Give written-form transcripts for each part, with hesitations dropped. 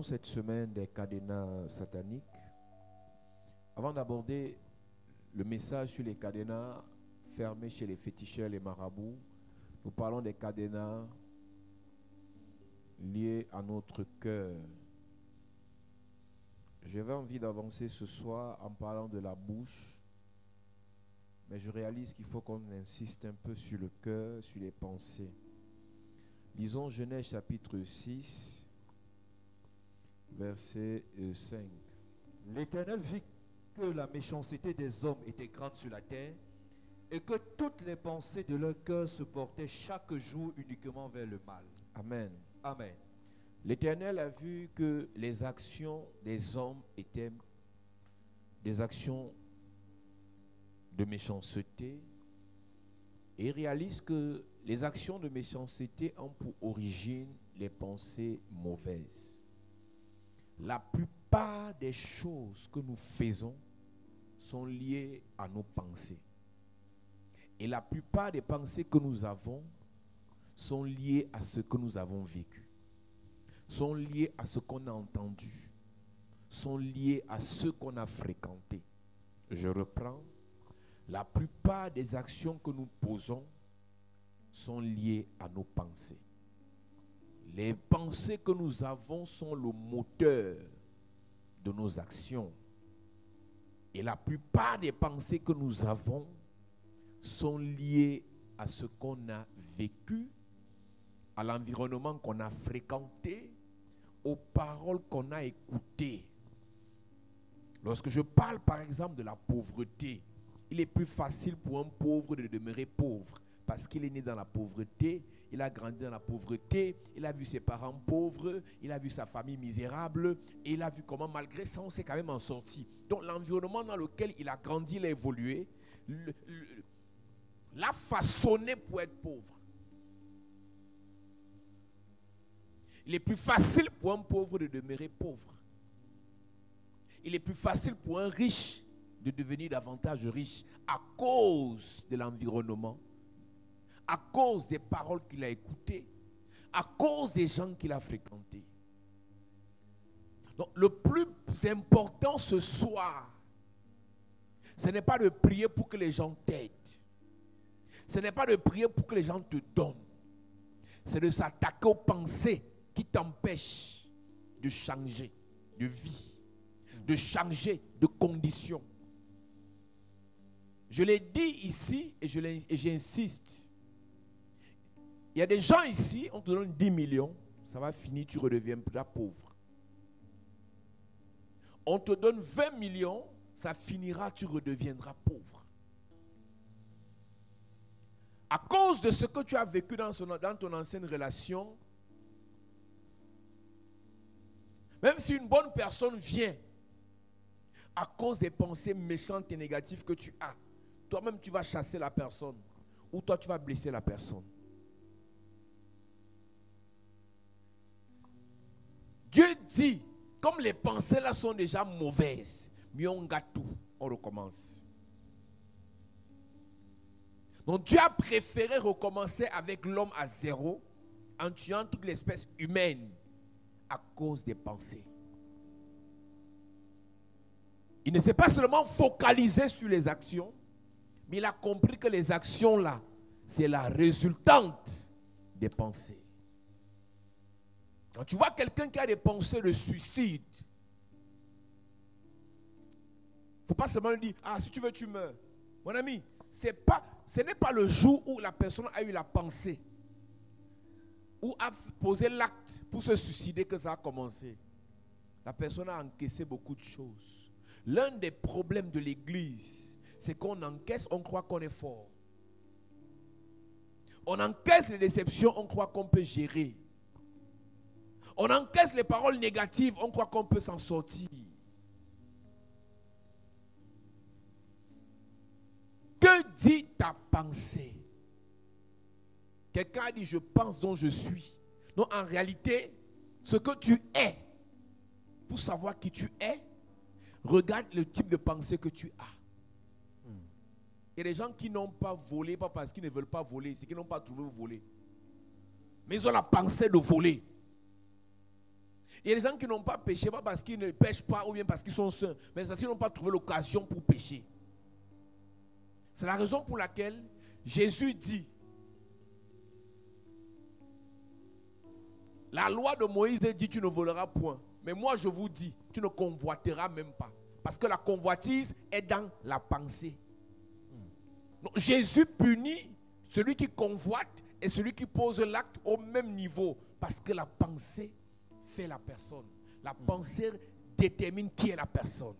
parlons cette semaine des cadenas sataniques. Avant d'aborder le message sur les cadenas fermés chez les féticheurs, les marabouts, nous parlons des cadenas liés à notre cœur. J'avais envie d'avancer ce soir en parlant de la bouche, mais je réalise qu'il faut qu'on insiste un peu sur le cœur, sur les pensées. Lisons Genèse chapitre 6, verset 5. L'Éternel vit que la méchanceté des hommes était grande sur la terre et que toutes les pensées de leur cœur se portaient chaque jour uniquement vers le mal. Amen. Amen. L'Éternel a vu que les actions des hommes étaient des actions de méchanceté et il réalise que les actions de méchanceté ont pour origine les pensées mauvaises. La plupart des choses que nous faisons sont liées à nos pensées. Et la plupart des pensées que nous avons sont liées à ce que nous avons vécu, sont liées à ce qu'on a entendu, sont liées à ce qu'on a fréquenté. Je reprends. La plupart des actions que nous posons sont liées à nos pensées. Les pensées que nous avons sont le moteur de nos actions. Et la plupart des pensées que nous avons sont liées à ce qu'on a vécu, à l'environnement qu'on a fréquenté, aux paroles qu'on a écoutées. Lorsque je parle par exemple de la pauvreté, il est plus facile pour un pauvre de demeurer pauvre parce qu'il est né dans la pauvreté, il a grandi dans la pauvreté, il a vu ses parents pauvres, il a vu sa famille misérable et il a vu comment malgré ça on s'est quand même en sorti. Donc l'environnement dans lequel il a grandi, il a évolué, l'a façonné pour être pauvre. Il est plus facile pour un pauvre de demeurer pauvre. Il est plus facile pour un riche de devenir davantage riche à cause de l'environnement, à cause des paroles qu'il a écoutées, à cause des gens qu'il a fréquentés. Donc le plus important ce soir, ce n'est pas de prier pour que les gens t'aident. Ce n'est pas de prier pour que les gens te donnent. C'est de s'attaquer aux pensées qui t'empêchent de changer de vie, de changer de condition. Je l'ai dit ici et j'insiste. Il y a des gens ici, on te donne 10 millions, ça va finir, tu redeviendras pauvre. On te donne 20 millions, ça finira, tu redeviendras pauvre. À cause de ce que tu as vécu dans ton ancienne relation, même si une bonne personne vient, à cause des pensées méchantes et négatives que tu as, toi-même tu vas chasser la personne ou toi tu vas blesser la personne. Dieu dit, comme les pensées là sont déjà mauvaises, mieux on gâte tout, on recommence. Donc Dieu a préféré recommencer avec l'homme à zéro en tuant toute l'espèce humaine à cause des pensées. Il ne s'est pas seulement focalisé sur les actions, mais il a compris que les actions là, c'est la résultante des pensées. Quand tu vois quelqu'un qui a des pensées de suicide, il ne faut pas seulement lui dire, ah si tu veux tu meurs. Mon ami, ce n'est pas le jour où la personne a eu la pensée ou a posé l'acte pour se suicider que ça a commencé. La personne a encaissé beaucoup de choses. L'un des problèmes de l'église, c'est qu'on encaisse, on croit qu'on est fort. On encaisse les déceptions, on croit qu'on peut gérer. On encaisse les paroles négatives, on croit qu'on peut s'en sortir. Que dit ta pensée? Quelqu'un a dit, je pense donc je suis. Non, en réalité, ce que tu es, pour savoir qui tu es, regarde le type de pensée que tu as. Il y a des gens qui n'ont pas volé, pas parce qu'ils ne veulent pas voler, c'est qu'ils n'ont pas trouvé où voler. Mais ils ont la pensée de voler. Il y a des gens qui n'ont pas péché, pas parce qu'ils ne pêchent pas ou bien parce qu'ils sont saints, mais parce qu'ils n'ont pas trouvé l'occasion pour pécher. C'est la raison pour laquelle Jésus dit, la loi de Moïse dit tu ne voleras point. Mais moi je vous dis, tu ne convoiteras même pas. Parce que la convoitise est dans la pensée. Donc, Jésus punit celui qui convoite et celui qui pose l'acte au même niveau. Parce que la pensée fait la personne. La pensée détermine qui est la personne.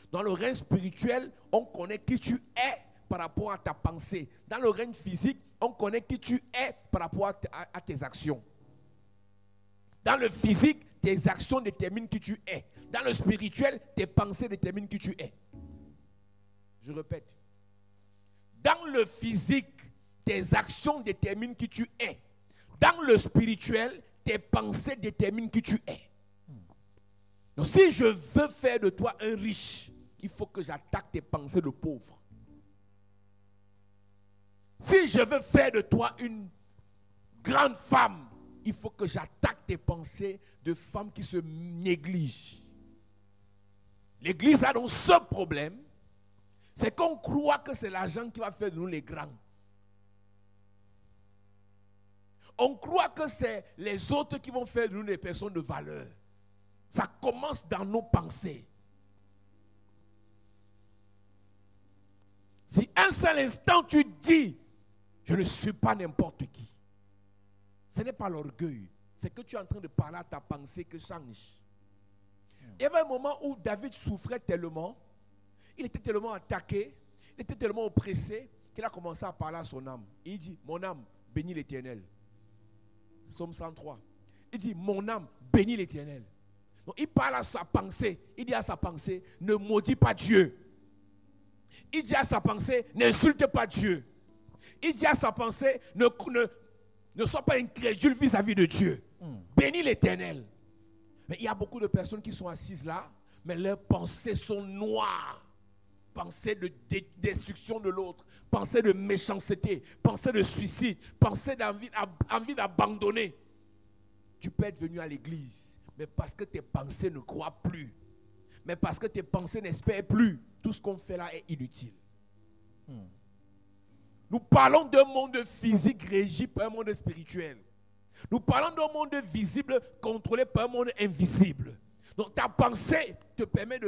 Dans le règne spirituel, on connaît qui tu es par rapport à ta pensée. Dans le règne physique, on connaît qui tu es par rapport à tes actions. Dans le physique, tes actions déterminent qui tu es. Dans le spirituel, tes pensées déterminent qui tu es. Je répète. Dans le physique, tes actions déterminent qui tu es. Dans le spirituel, tes pensées déterminent qui tu es. Donc si je veux faire de toi un riche, il faut que j'attaque tes pensées de pauvre. Si je veux faire de toi une grande femme, il faut que j'attaque tes pensées de femmes qui se négligent. L'Église a donc ce problème, c'est qu'on croit que c'est l'argent qui va faire de nous les grands. On croit que c'est les autres qui vont faire de nous des personnes de valeur. Ça commence dans nos pensées. Si un seul instant tu dis, je ne suis pas n'importe qui, ce n'est pas l'orgueil, c'est que tu es en train de parler à ta pensée que change. Il y avait un moment où David souffrait tellement, il était tellement attaqué, il était tellement oppressé, qu'il a commencé à parler à son âme. Il dit, mon âme, bénis l'Éternel. Psaume 103. Il dit, mon âme, bénis l'Éternel. Donc il parle à sa pensée, il dit à sa pensée, ne maudis pas Dieu. Il dit à sa pensée, n'insulte pas Dieu. Il dit à sa pensée, ne sois pas incrédule vis-à-vis de Dieu. Bénis l'Éternel. Mais il y a beaucoup de personnes qui sont assises là, mais leurs pensées sont noires. Pensées de destruction de l'autre, pensées de méchanceté, pensées de suicide, pensées d'envie d'abandonner. Tu peux être venu à l'église, mais parce que tes pensées ne croient plus, mais parce que tes pensées n'espèrent plus, tout ce qu'on fait là est inutile. Nous parlons d'un monde physique régi par un monde spirituel. Nous parlons d'un monde visible contrôlé par un monde invisible. Donc ta pensée te permet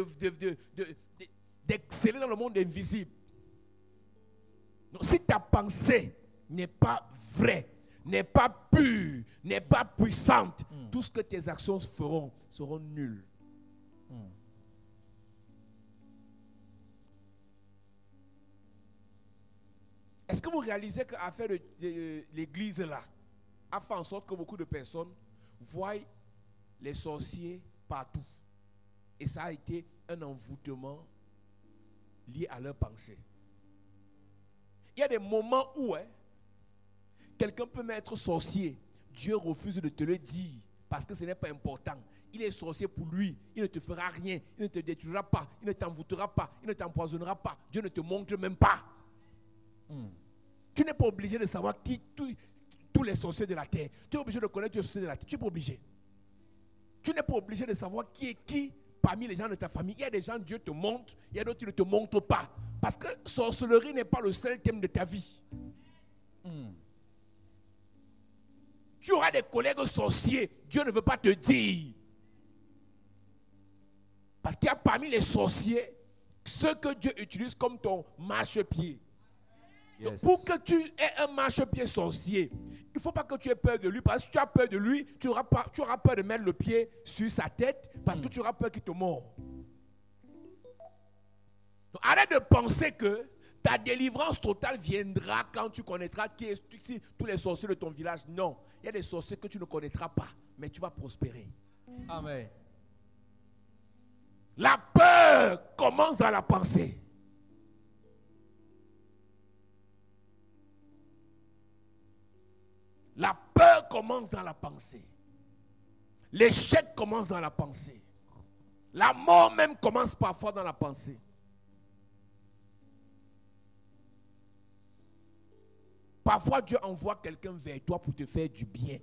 d'exceller dans le monde invisible. Donc si ta pensée n'est pas vraie, n'est pas pure, n'est pas puissante, tout ce que tes actions feront seront nulles. Est-ce que vous réalisez que l'affaire de l'église là a fait en sorte que beaucoup de personnes voient les sorciers partout? Et ça a été un envoûtement lié à leur pensée. Il y a des moments où quelqu'un peut être sorcier. Dieu refuse de te le dire parce que ce n'est pas important. Il est sorcier pour lui. Il ne te fera rien. Il ne te détruira pas. Il ne t'envoûtera pas. Il ne t'empoisonnera pas. Dieu ne te montre même pas. Tu n'es pas obligé de savoir tous les sorciers de la terre. Tu es obligé de connaître tous les sorciers de la terre. Tu n'es pas obligé. Tu n'es pas obligé de savoir qui est qui parmi les gens de ta famille. Il y a des gens, Dieu te montre. Il y a d'autres qui ne te montrent pas. Parce que sorcellerie n'est pas le seul thème de ta vie. Tu auras des collègues sorciers. Dieu ne veut pas te dire. Parce qu'il y a parmi les sorciers ceux que Dieu utilise comme ton marchepied. Yes. Pour que tu aies un marchepied sorcier, il ne faut pas que tu aies peur de lui. Parce que si tu as peur de lui, tu auras peur de mettre le pied sur sa tête. Parce que tu auras peur qu'il te morde. Donc, arrête de penser que ta délivrance totale viendra quand tu connaîtras qui est tous les sorciers de ton village. Non, il y a des sorciers que tu ne connaîtras pas, mais tu vas prospérer. Amen. La peur commence dans la pensée. La peur commence dans la pensée. L'échec commence dans la pensée. La mort même commence parfois dans la pensée. Parfois, Dieu envoie quelqu'un vers toi pour te faire du bien.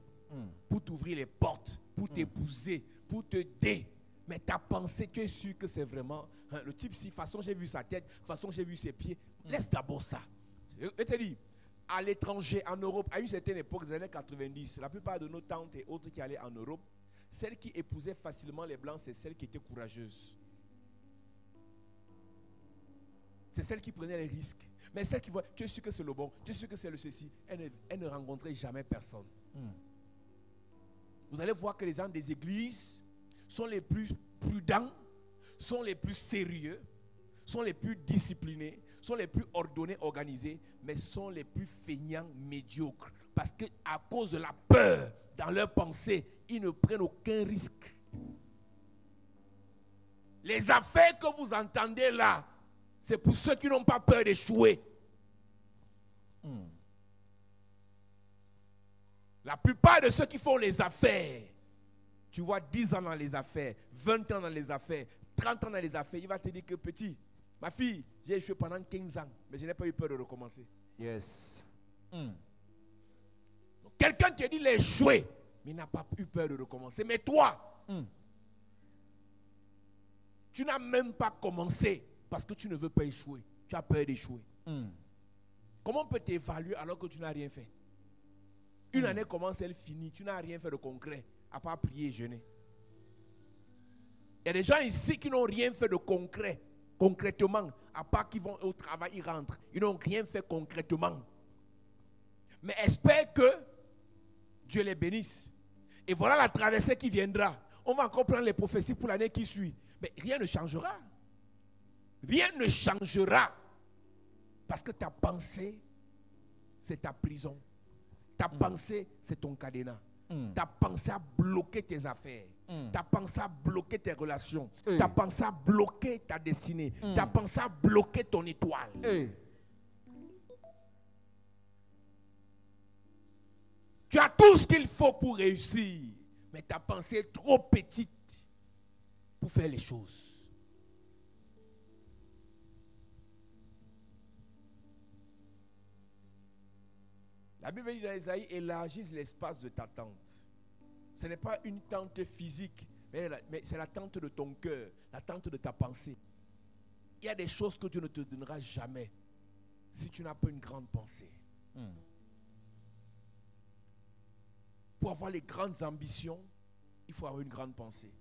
pour t'ouvrir les portes, pour t'épouser, pour te dé. Mais ta pensée, tu es sûr que c'est vraiment le type, si façon j'ai vu sa tête, façon j'ai vu ses pieds. Laisse d'abord ça. Je te dis, à l'étranger, en Europe, à une certaine époque, des années 90, la plupart de nos tantes et autres qui allaient en Europe, celles qui épousaient facilement les blancs, c'est celles qui étaient courageuses. C'est celles qui prenaient les risques. Mais celles qui voient, tu es sûr que c'est le bon, tu es sûr que c'est le ceci, elles ne rencontraient jamais personne. Vous allez voir que les gens des églises sont les plus prudents, sont les plus sérieux, sont les plus disciplinés, sont les plus ordonnés, organisés, mais sont les plus feignants, médiocres. Parce qu'à cause de la peur dans leurs pensées, ils ne prennent aucun risque. Les affaires que vous entendez là, c'est pour ceux qui n'ont pas peur d'échouer. La plupart de ceux qui font les affaires, tu vois 10 ans dans les affaires, 20 ans dans les affaires, 30 ans dans les affaires, il va te dire que petit, ma fille, j'ai échoué pendant 15 ans, mais je n'ai pas eu peur de recommencer. Yes. Quelqu'un te dit qu'il a échoué, mais il n'a pas eu peur de recommencer. Mais toi, tu n'as même pas commencé parce que tu ne veux pas échouer. Tu as peur d'échouer. Comment on peut t'évaluer alors que tu n'as rien fait? Une année commence, elle finit. Tu n'as rien fait de concret, à part prier et jeûner. Il y a des gens ici qui n'ont rien fait de concret, concrètement, à part qu'ils vont au travail, ils rentrent. Ils n'ont rien fait concrètement. Mais espère que Dieu les bénisse. Et voilà la traversée qui viendra. On va encore prendre les prophéties pour l'année qui suit. Mais rien ne changera. Rien ne changera. Parce que ta pensée, c'est ta prison. Ta pensée, c'est ton cadenas. Ta pensée a bloqué tes affaires. Ta pensée a bloqué tes relations. Ta pensée a bloqué ta destinée. Ta pensée a bloqué ton étoile. Tu as tout ce qu'il faut pour réussir. Mais ta pensée est trop petite pour faire les choses. La Bible dit dans Isaïe, élargis l'espace de ta tente. Ce n'est pas une tente physique, mais c'est la tente de ton cœur, la tente de ta pensée. Il y a des choses que Dieu ne te donnera jamais si tu n'as pas une grande pensée. Pour avoir les grandes ambitions, il faut avoir une grande pensée.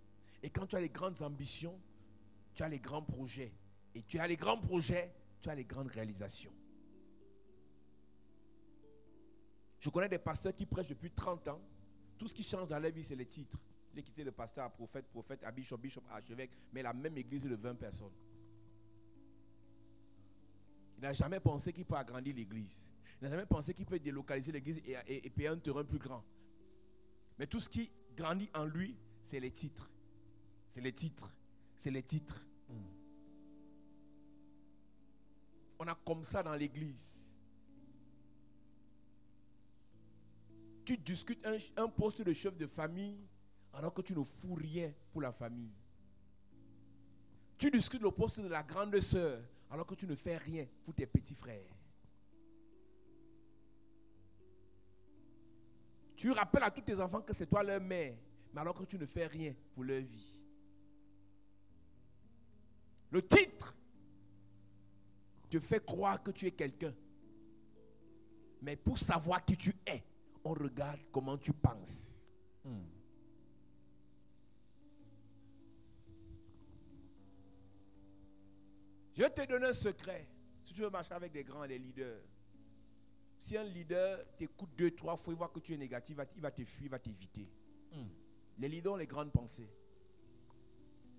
Et quand tu as les grandes ambitions, tu as les grands projets. Et tu as les grands projets, tu as les grandes réalisations. Je connais des pasteurs qui prêchent depuis 30 ans. Tout ce qui change dans leur vie, c'est les titres. Il a quitté de pasteur à prophète, prophète à bishop, bishop à archevêque, mais la même église de 20 personnes. Il n'a jamais pensé qu'il peut agrandir l'église. Il n'a jamais pensé qu'il peut délocaliser l'église et payer un terrain plus grand. Mais tout ce qui grandit en lui, c'est les titres. C'est les titres. C'est les titres. On a comme ça dans l'église. Tu discutes un poste de chef de famille alors que tu ne fous rien pour la famille. Tu discutes le poste de la grande sœur alors que tu ne fais rien pour tes petits frères. Tu rappelles à tous tes enfants que c'est toi leur mère, mais alors que tu ne fais rien pour leur vie. Le titre te fait croire que tu es quelqu'un. Mais pour savoir qui tu es, on regarde comment tu penses. Je vais te donner un secret. Si tu veux marcher avec des grands, des leaders, si un leader t'écoute 2-3 fois, il voit que tu es négatif, il va te fuir, il va t'éviter. Les leaders ont les grandes pensées.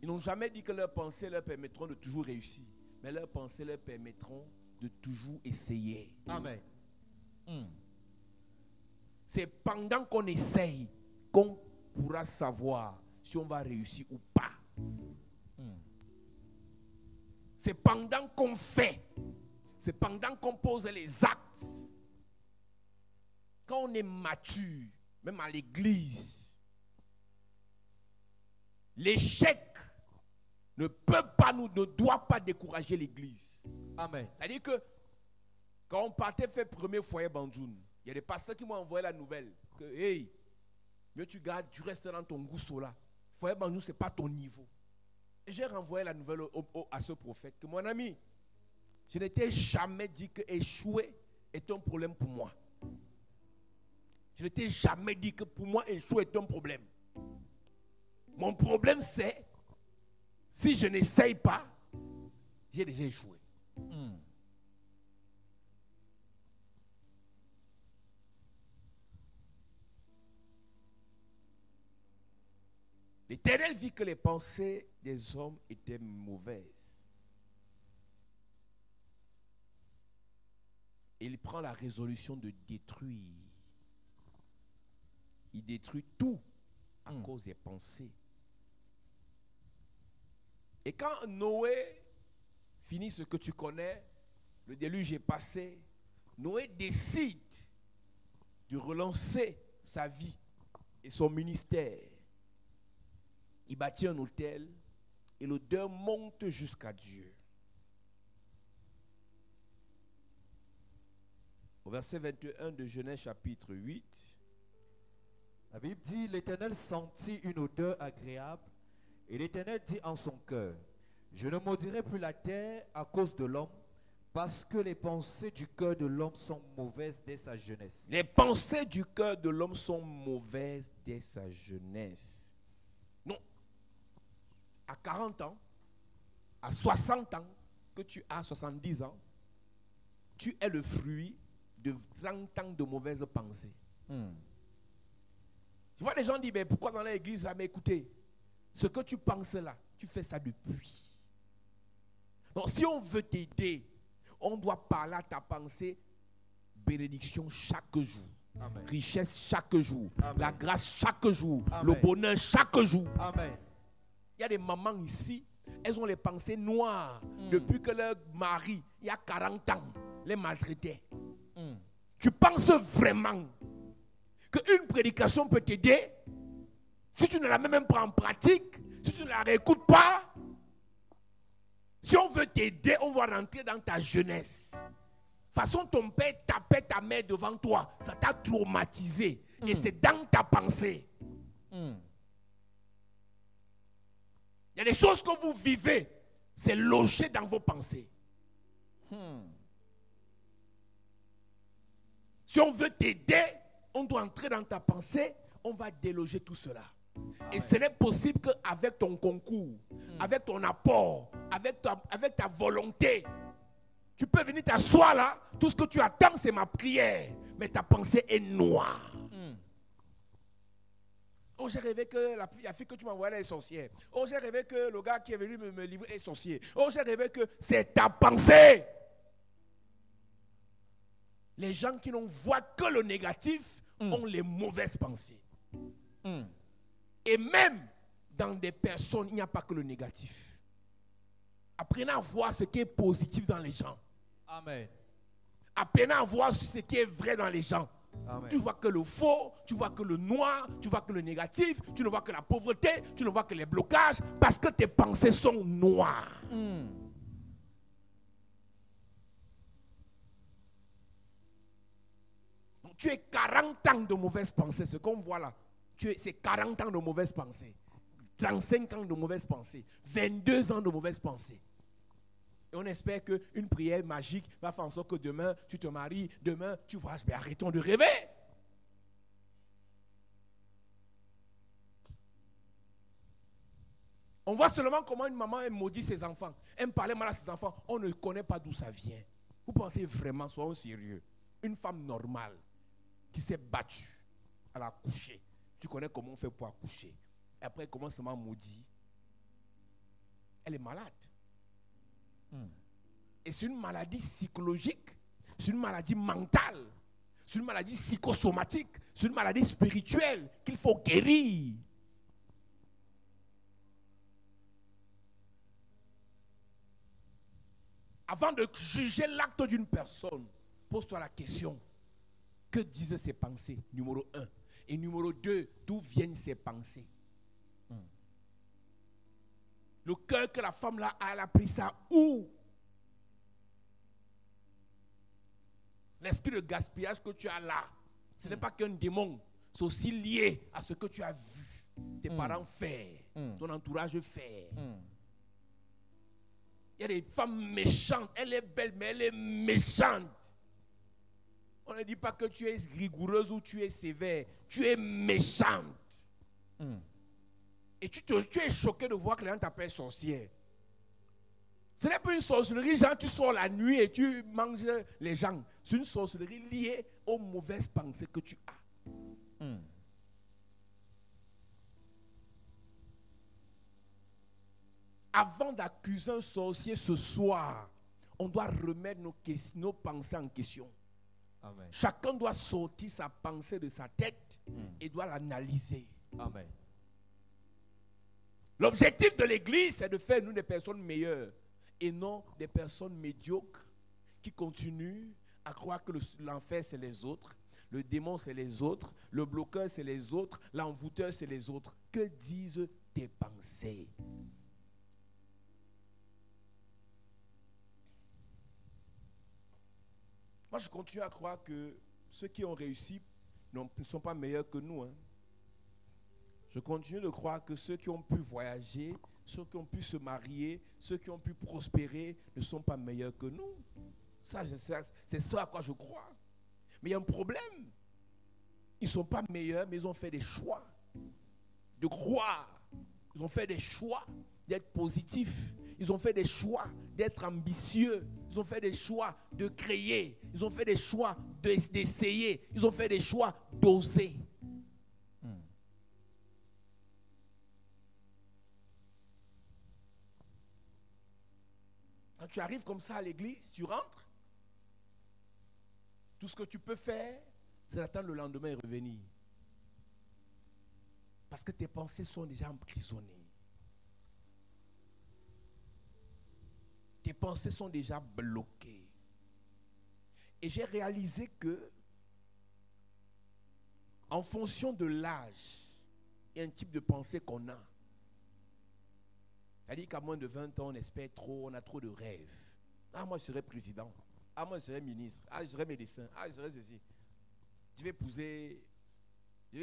Ils n'ont jamais dit que leurs pensées leur permettront de toujours réussir, mais leurs pensées leur permettront de toujours essayer. Amen. C'est pendant qu'on essaye qu'on pourra savoir si on va réussir ou pas. C'est pendant qu'on fait, c'est pendant qu'on pose les actes. Quand on est mature, même à l'église, l'échec ne doit pas décourager l'église. Amen. C'est-à-dire que quand on partait faire premier foyer Banjoun, il y a des pasteurs qui m'ont envoyé la nouvelle que hey, mieux tu gardes, tu restes dans ton gousseau là. Foyer Banjou, ce n'est pas ton niveau. Et j'ai renvoyé la nouvelle à ce prophète que mon ami, je ne t'ai jamais dit que échouer est un problème pour moi. Je ne t'ai jamais dit que pour moi échouer est un problème. Mon problème c'est, si je n'essaye pas, j'ai déjà échoué. L'Éternel vit que les pensées des hommes étaient mauvaises. Il prend la résolution de détruire. Il détruit tout à cause des pensées. Et quand Noé finit ce que tu connais, le déluge est passé, Noé décide de relancer sa vie et son ministère. Il bâtit un autel et l'odeur monte jusqu'à Dieu. Au verset 21 de Genèse chapitre 8. La Bible dit, l'Éternel sentit une odeur agréable et l'Éternel dit en son cœur, je ne maudirai plus la terre à cause de l'homme, parce que les pensées du cœur de l'homme sont mauvaises dès sa jeunesse. Les pensées du cœur de l'homme sont mauvaises dès sa jeunesse. Non. À 40 ans, à 60 ans, que tu as 70 ans, tu es le fruit de 30 ans de mauvaises pensées. Tu vois, les gens disent, mais pourquoi dans l'église, jamais écouté? Ce que tu penses là, tu fais ça depuis. Donc, si on veut t'aider, on doit parler à ta pensée, bénédiction chaque jour. Amen. Richesse chaque jour. Amen. La grâce chaque jour. Amen. Le bonheur chaque jour. Amen. Il y a des mamans ici, elles ont les pensées noires depuis que leur mari, il y a 40 ans, les maltraitait. Tu penses vraiment qu'une prédication peut t'aider si tu ne la mets même pas en pratique, si tu ne la réécoutes pas? Si on veut t'aider, on va rentrer dans ta jeunesse. De toute façon, ton père tapait ta mère devant toi, ça t'a traumatisé. Et c'est dans ta pensée. Il y a des choses que vous vivez, c'est logé dans vos pensées. Si on veut t'aider, on doit entrer dans ta pensée, on va déloger tout cela. Et ce n'est possible qu'avec ton concours, avec ton apport, avec ta volonté. Tu peux venir t'asseoir là, tout ce que tu attends c'est ma prière, mais ta pensée est noire. Oh, j'ai rêvé que la fille que tu m'envoyais est sorcière. Oh, j'ai rêvé que le gars qui est venu me livrer est sorcier. Oh, j'ai rêvé que c'est ta pensée. Les gens qui n'ont voient que le négatif ont les mauvaises pensées. Et même dans des personnes, il n'y a pas que le négatif. Apprenez à voir ce qui est positif dans les gens. Amen. Apprenez à voir ce qui est vrai dans les gens. Amen. Tu vois que le faux, tu vois que le noir, tu vois que le négatif, tu ne vois que la pauvreté, tu ne vois que les blocages, parce que tes pensées sont noires. Donc, tu es 40 ans de mauvaises pensées, ce qu'on voit là. C'est 40 ans de mauvaises pensées, 35 ans de mauvaises pensées, 22 ans de mauvaises pensées. Et on espère qu'une prière magique va faire en sorte que demain, tu te maries, demain, tu vois, mais arrêtons de rêver. On voit seulement comment une maman elle maudit ses enfants. Elle me parlait mal à ses enfants. On ne connaît pas d'où ça vient. Vous pensez vraiment, soyons sérieux. Une femme normale qui s'est battue, elle a accouché. Tu connais comment on fait pour accoucher. Et après, elle commence à maudire. Elle est malade. Et c'est une maladie psychologique, c'est une maladie mentale, c'est une maladie psychosomatique, c'est une maladie spirituelle qu'il faut guérir. Avant de juger l'acte d'une personne, pose-toi la question, que disent ses pensées? Numéro 1. Et numéro 2, d'où viennent ses pensées? Le cœur que la femme là a, elle a pris ça où? L'esprit de gaspillage que tu as là, ce n'est pas qu'un démon. c'est aussi lié à ce que tu as vu tes parents faire, ton entourage faire. Il y a des femmes méchantes. Elle est belle, mais elle est méchante. On ne dit pas que tu es rigoureuse ou tu es sévère. Tu es méchante. Et tu es choqué de voir que les gens t'appellent sorcière. Ce n'est pas une sorcellerie, genre tu sors la nuit et tu manges les gens. C'est une sorcellerie liée aux mauvaises pensées que tu as. Avant d'accuser un sorcier ce soir, on doit remettre nos pensées en question. Amen. Chacun doit sortir sa pensée de sa tête et doit l'analyser. Amen. L'objectif de l'église, c'est de faire nous des personnes meilleures et non des personnes médiocres qui continuent à croire que l'enfer c'est les autres, le démon c'est les autres, le bloqueur c'est les autres, l'envoûteur c'est les autres. Que disent tes pensées? Moi je continue à croire que ceux qui ont réussi ne sont pas meilleurs que nous. Je continue de croire que ceux qui ont pu voyager, ceux qui ont pu se marier, ceux qui ont pu prospérer ne sont pas meilleurs que nous. Ça, c'est ça à quoi je crois. Mais il y a un problème. Ils ne sont pas meilleurs, mais ils ont fait des choix de croire. Ils ont fait des choix d'être positifs. Ils ont fait des choix d'être ambitieux. Ils ont fait des choix de créer. Ils ont fait des choix d'essayer. Ils ont fait des choix d'oser. Quand tu arrives comme ça à l'église, tu rentres. Tout ce que tu peux faire, c'est d'attendre le lendemain et revenir. Parce que tes pensées sont déjà emprisonnées. Tes pensées sont déjà bloquées. Et j'ai réalisé que, en fonction de l'âge, il y a un type de pensée qu'on a. C'est-à-dire qu'à moins de 20 ans, on espère trop, on a trop de rêves. Ah, moi, je serai président. Ah, moi, je serai ministre. Ah, je serai médecin. Ah, je serai ceci. Je vais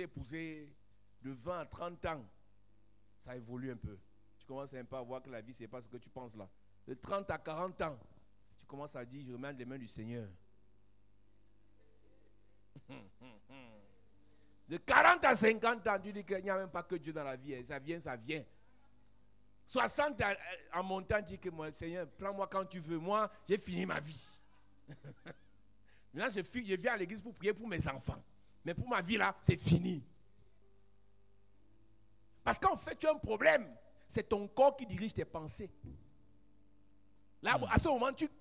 épouser de 20 à 30 ans. Ça évolue un peu. Tu commences un peu à voir que la vie, ce n'est pas ce que tu penses là. De 30 à 40 ans, tu commences à dire, je remets les mains du Seigneur. De 40 à 50 ans, tu dis qu'il n'y a même pas que Dieu dans la vie. Ça vient, ça vient. 60 en montant, tu dis que moi, Seigneur, prends-moi quand tu veux. Moi, j'ai fini ma vie. Maintenant, je viens à l'église pour prier pour mes enfants. Mais pour ma vie là, c'est fini. Parce qu'en fait, tu as un problème. C'est ton corps qui dirige tes pensées. Là, à ce moment, tu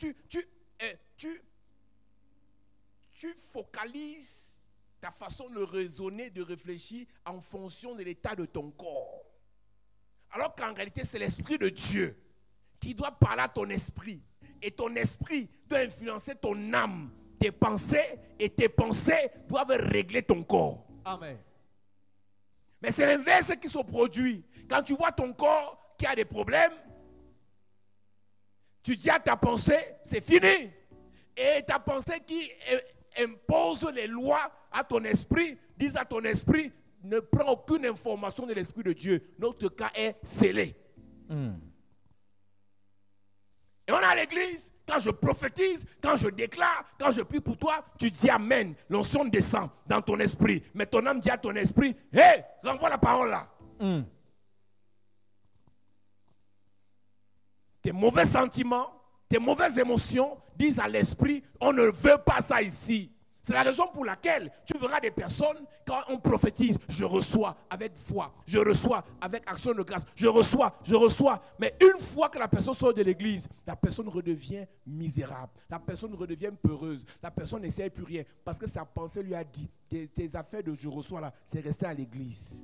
focalises ta façon de raisonner, de réfléchir en fonction de l'état de ton corps. Alors qu'en réalité, c'est l'Esprit de Dieu qui doit parler à ton esprit. Et ton esprit doit influencer ton âme, tes pensées, et tes pensées doivent régler ton corps. Amen. Mais c'est l'inverse qui se produit. Quand tu vois ton corps qui a des problèmes, tu dis à ta pensée, c'est fini. Et ta pensée qui impose les lois à ton esprit, dit à ton esprit, ne prends aucune information de l'Esprit de Dieu. Notre cas est scellé. Et on est à l'église, quand je prophétise, quand je déclare, quand je prie pour toi, tu dis amen. L'onction descend dans ton esprit. Mais ton âme dit à ton esprit, hé, renvoie la parole là. Tes mauvais sentiments, tes mauvaises émotions disent à l'esprit, on ne veut pas ça ici. C'est la raison pour laquelle tu verras des personnes, quand on prophétise, je reçois avec foi, je reçois avec action de grâce, je reçois. Mais une fois que la personne sort de l'église, la personne redevient misérable, la personne redevient peureuse, la personne n'essaie plus rien parce que sa pensée lui a dit, tes affaires de je reçois là, c'est rester à l'église.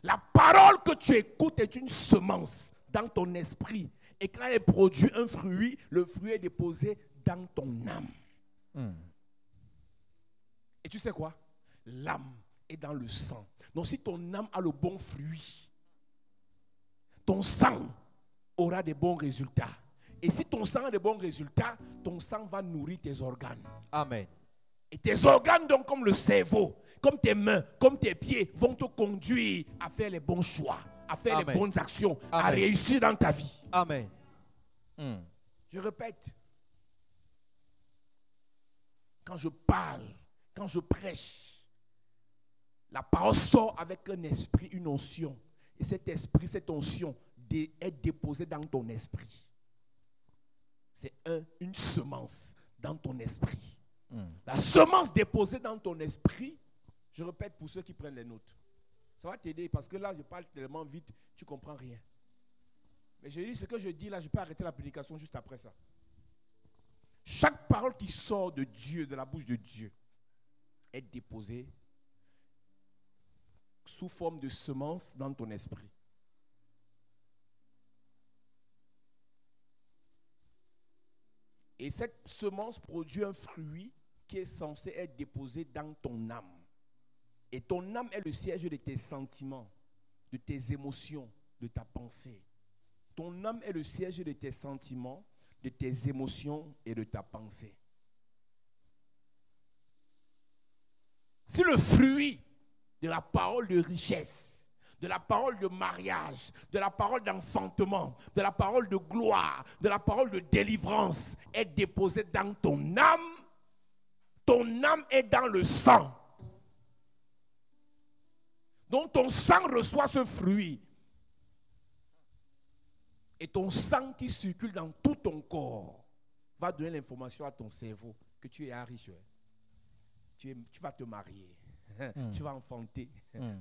La parole que tu écoutes est une semence dans ton esprit. Et quand elle produit un fruit, le fruit est déposé dans ton âme. Et tu sais quoi? L'âme est dans le sang. Donc si ton âme a le bon fruit, ton sang aura des bons résultats. Et si ton sang a des bons résultats, ton sang va nourrir tes organes. Amen. Et tes organes, donc, comme le cerveau, comme tes mains, comme tes pieds, vont te conduire à faire les bons choix, à faire Amen. les bonnes actions, à Amen. réussir dans ta vie. Amen. Je répète, quand je parle, quand je prêche, la parole sort avec un esprit, une onction. Et cet esprit, cette onction est déposée dans ton esprit. C'est une semence dans ton esprit. La semence déposée dans ton esprit, je répète pour ceux qui prennent les notes. Ça va t'aider parce que là, je parle tellement vite, tu ne comprends rien. Mais je dis ce que je dis là, je peux arrêter la prédication juste après ça. Chaque parole qui sort de Dieu, de la bouche de Dieu, est déposée sous forme de semence dans ton esprit. Et cette semence produit un fruit qui est censé être déposé dans ton âme. Et ton âme est le siège de tes sentiments, de tes émotions, de ta pensée. Ton âme est le siège de tes sentiments, de tes émotions et de ta pensée. Si le fruit de la parole de richesse, de la parole de mariage, de la parole d'enfantement, de la parole de gloire, de la parole de délivrance est déposée dans ton âme est dans le sang. Donc ton sang reçoit ce fruit. Et ton sang qui circule dans tout ton corps va donner l'information à ton cerveau que tu es riche. Tu vas te marier. Tu vas enfanter.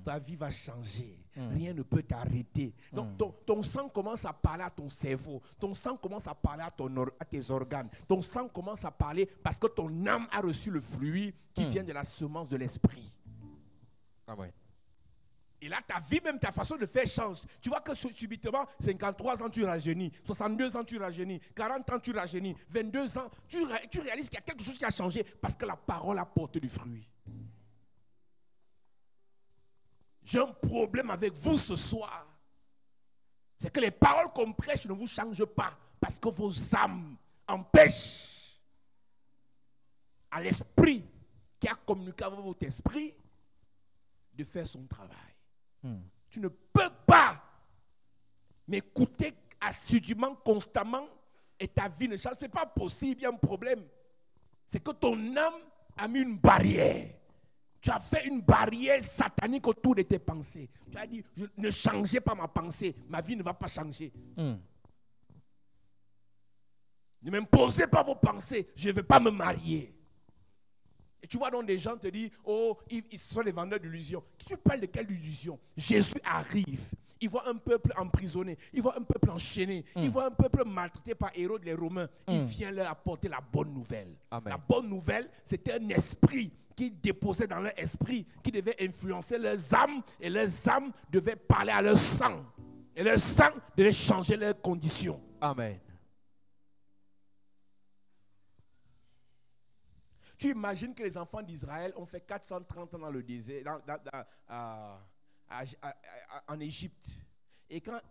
Ta vie va changer. Rien ne peut t'arrêter. Donc ton sang commence à parler à ton cerveau. Ton sang commence à parler à tes organes. Ton sang commence à parler parce que ton âme a reçu le fruit qui vient de la semence de l'esprit. Amen. Et là, ta vie, même ta façon de faire change. Tu vois que subitement, 53 ans, tu rajeunis. 62 ans, tu rajeunis. 40 ans, tu rajeunis. 22 ans, tu réalises qu'il y a quelque chose qui a changé parce que la parole a porté du fruit. J'ai un problème avec vous ce soir. C'est que les paroles qu'on prêche ne vous changent pas parce que vos âmes empêchent à l'esprit qui a communiqué avec votre esprit de faire son travail. Tu ne peux pas m'écouter assidûment, constamment, et ta vie ne change. Ce n'est pas possible, il y a un problème. C'est que ton âme a mis une barrière. Tu as fait une barrière satanique autour de tes pensées. Tu as dit, ne changez pas ma pensée, ma vie ne va pas changer. Ne m'imposez pas vos pensées, je ne vais pas me marier. Et tu vois donc des gens te disent, oh, ils sont les vendeurs d'illusions. Tu parles de quelle illusion? Jésus arrive. Il voit un peuple emprisonné. Il voit un peuple enchaîné. Il voit un peuple maltraité par Hérode les Romains. Il vient leur apporter la bonne nouvelle. Amen. La bonne nouvelle, c'était un esprit qui déposait dans leur esprit, qui devait influencer leurs âmes. Et leurs âmes devaient parler à leur sang. Et leur sang devait changer leurs conditions. Amen. Tu imagines que les enfants d'Israël ont fait 430 ans dans le désert, en Égypte. Et quand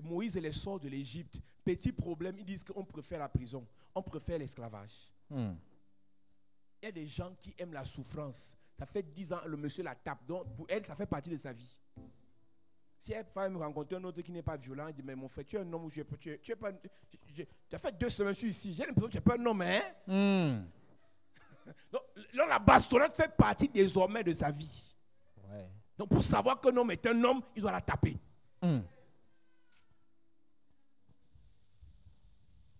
Moïse les sort de l'Égypte, petit problème, ils disent qu'on préfère la prison, on préfère l'esclavage. Il y a des gens qui aiment la souffrance. Ça fait 10 ans, le monsieur la tape. Donc pour elle, ça fait partie de sa vie. Si elle va me rencontrer un autre qui n'est pas violent, elle dit, mais mon frère, tu es un homme ou tu es pas... Tu as fait 2 semaines, je suis ici. J'ai l'impression que tu n'es pas un homme, hein? Donc, la bastonnade fait partie désormais de sa vie. Ouais. Donc, pour savoir qu'un homme est un homme, il doit la taper. Il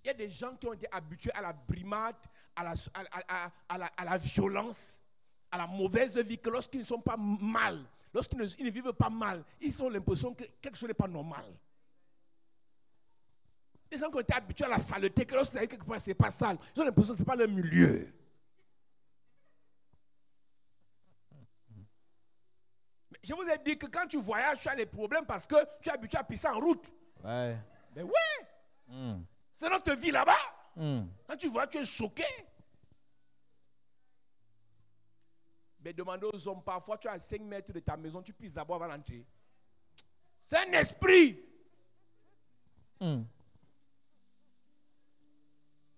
y a des gens qui ont été habitués à la brimade, à la violence, à la mauvaise vie, que lorsqu'ils ne sont pas mal, lorsqu'ils ne vivent pas mal, ils ont l'impression que quelque chose n'est pas normal. Les gens qui ont été habitués à la saleté, que lorsqu'ils arrivent quelque part, ce n'est pas sale, ils ont l'impression que ce n'est pas leur milieu. Je vous ai dit que quand tu voyages, tu as des problèmes parce que tu es habitué à pisser en route. Ouais. Mais ouais. C'est notre vie là-bas. Quand tu vois, tu es choqué. Mais demandez aux hommes, parfois tu es à 5 mètres de ta maison, tu pisses d'abord avant d'entrer. C'est un esprit.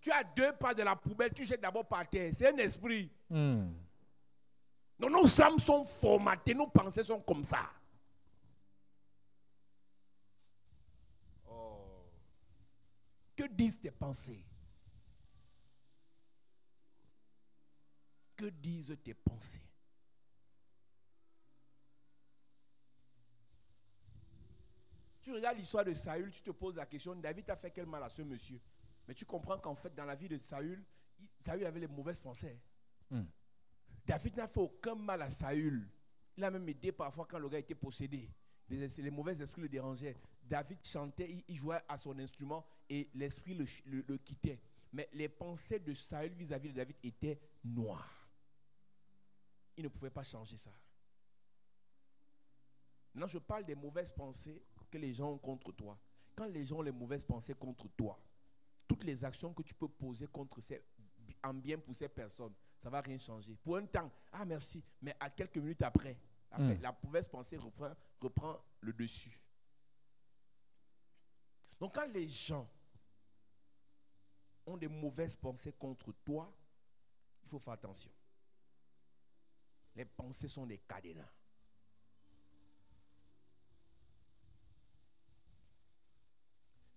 Tu as 2 pas de la poubelle, tu jettes d'abord par terre. C'est un esprit. Hmm. Donc nos âmes sont formatées, nos pensées sont comme ça. Oh. Que disent tes pensées? Que disent tes pensées? Tu regardes l'histoire de Saül, tu te poses la question, David a fait quel mal à ce monsieur? Mais tu comprends qu'en fait, dans la vie de Saül, Saül avait les mauvaises pensées. David n'a fait aucun mal à Saül. Il a même aidé parfois quand le gars était possédé. Les mauvais esprits le dérangeaient. David chantait, il jouait à son instrument et l'esprit le quittait. Mais les pensées de Saül vis-à-vis de David étaient noires. Il ne pouvait pas changer ça. Maintenant, je parle des mauvaises pensées que les gens ont contre toi. Quand les gens ont les mauvaises pensées contre toi, toutes les actions que tu peux poser en bien pour ces personnes, ça ne va rien changer. Pour un temps, ah merci, mais à quelques minutes après, la mauvaise pensée reprend le dessus. Donc quand les gens ont des mauvaises pensées contre toi, il faut faire attention. Les pensées sont des cadenas.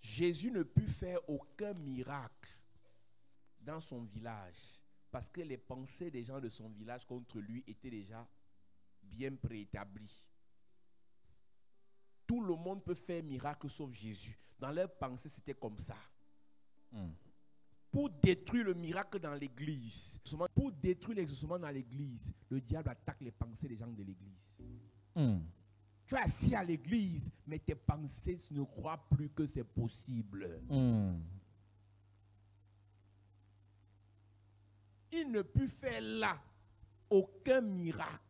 Jésus ne put faire aucun miracle dans son village parce que les pensées des gens de son village contre lui étaient déjà bien préétablies. Tout le monde peut faire miracle sauf Jésus. Dans leurs pensées, c'était comme ça. Pour détruire le miracle dans l'église, pour détruire l'exaucement dans l'église, le diable attaque les pensées des gens de l'église. Tu es assis à l'église, mais tes pensées ne croient plus que c'est possible. Il ne put faire là aucun miracle.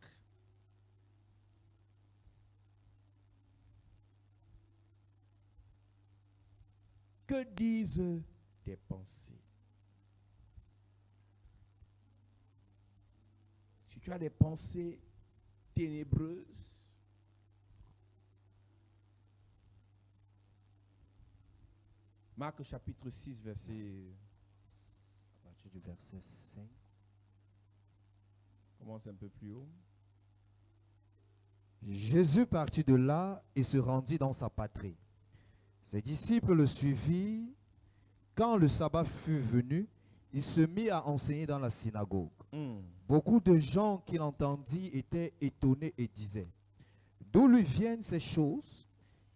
Que disent tes pensées? Si tu as des pensées ténébreuses, Marc chapitre 6, verset... À partir du verset 5. Commence un peu plus haut. Jésus partit de là et se rendit dans sa patrie. Ses disciples le suivirent. Quand le sabbat fut venu, il se mit à enseigner dans la synagogue. Beaucoup de gens qui l'entendirent étaient étonnés et disaient: d'où lui viennent ces choses?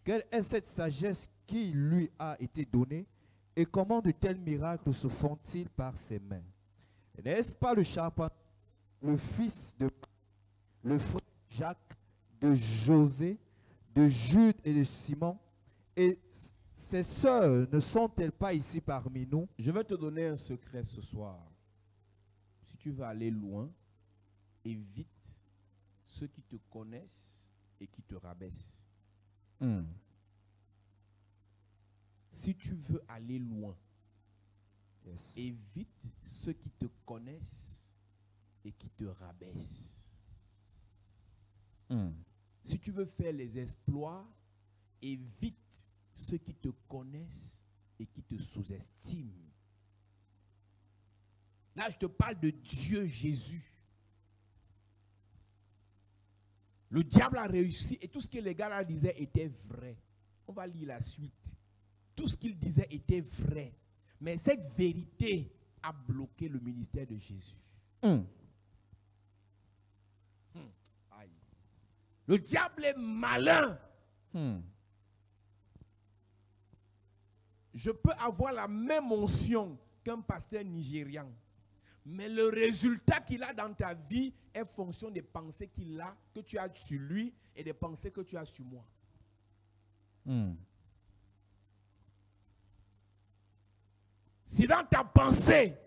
Quelle est cette sagesse qui lui a été donnée? Et comment de tels miracles se font-ils par ses mains? N'est-ce pas le charpentier, le fils de le frère Jacques, de José, de Jude et de Simon? Et ses sœurs ne sont-elles pas ici parmi nous? Je vais te donner un secret ce soir. Si tu veux aller loin, évite ceux qui te connaissent et qui te rabaissent. Si tu veux aller loin, évite ceux qui te connaissent et qui te rabaissent. Si tu veux faire les exploits, évite ceux qui te connaissent et qui te sous-estiment. Là, je te parle de Dieu Jésus. Le diable a réussi et tout ce que les gars là disaient était vrai. On va lire la suite. Tout ce qu'il disait était vrai. Mais cette vérité a bloqué le ministère de Jésus. Aïe. Le diable est malin. Je peux avoir la même onction qu'un pasteur nigérian. Mais le résultat qu'il a dans ta vie est fonction des pensées qu'il a, que tu as sur lui, et des pensées que tu as sur moi. Si dans ta pensée,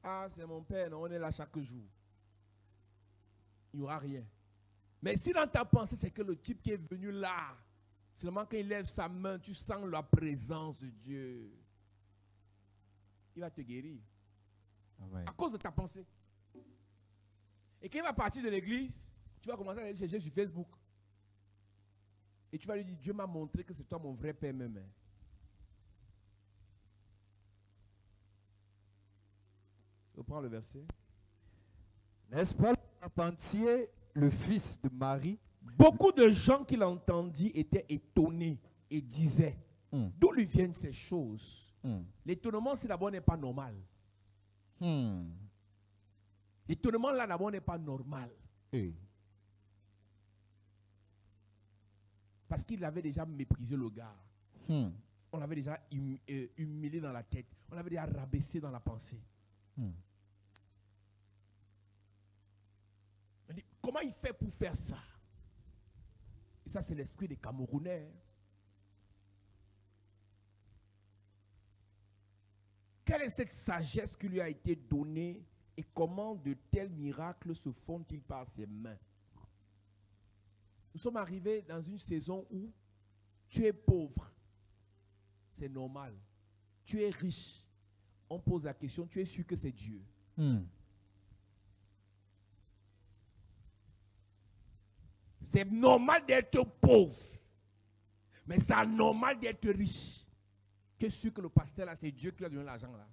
ah c'est mon père, non, on est là chaque jour, il n'y aura rien. Mais si dans ta pensée, c'est que le type qui est venu là, seulement quand il lève sa main, tu sens la présence de Dieu, il va te guérir. Amen. À cause de ta pensée. Et quand il va partir de l'église, tu vas commencer à aller chercher sur Facebook. Et tu vas lui dire, Dieu m'a montré que c'est toi mon vrai père même. Reprends le verset. N'est-ce pas le charpentier, le fils de Marie? Beaucoup de gens qui l'entendirent étaient étonnés et disaient, d'où lui viennent ces choses? L'étonnement, c'est d'abord n'est pas normal. L'étonnement, là, d'abord, n'est pas normal. Parce qu'il avait déjà méprisé le gars. On l'avait déjà humilié dans la tête. On l'avait déjà rabaissé dans la pensée. On dit, comment il fait pour faire ça? Et ça, c'est l'esprit des Camerounais. Quelle est cette sagesse qui lui a été donnée et comment de tels miracles se font-ils par ses mains? Nous sommes arrivés dans une saison où tu es pauvre. C'est normal. Tu es riche. On pose la question, tu es sûr que c'est Dieu. C'est normal d'être pauvre. Mais c'est anormal d'être riche. Tu es sûr que le pasteur là, c'est Dieu qui lui a donné l'argent là.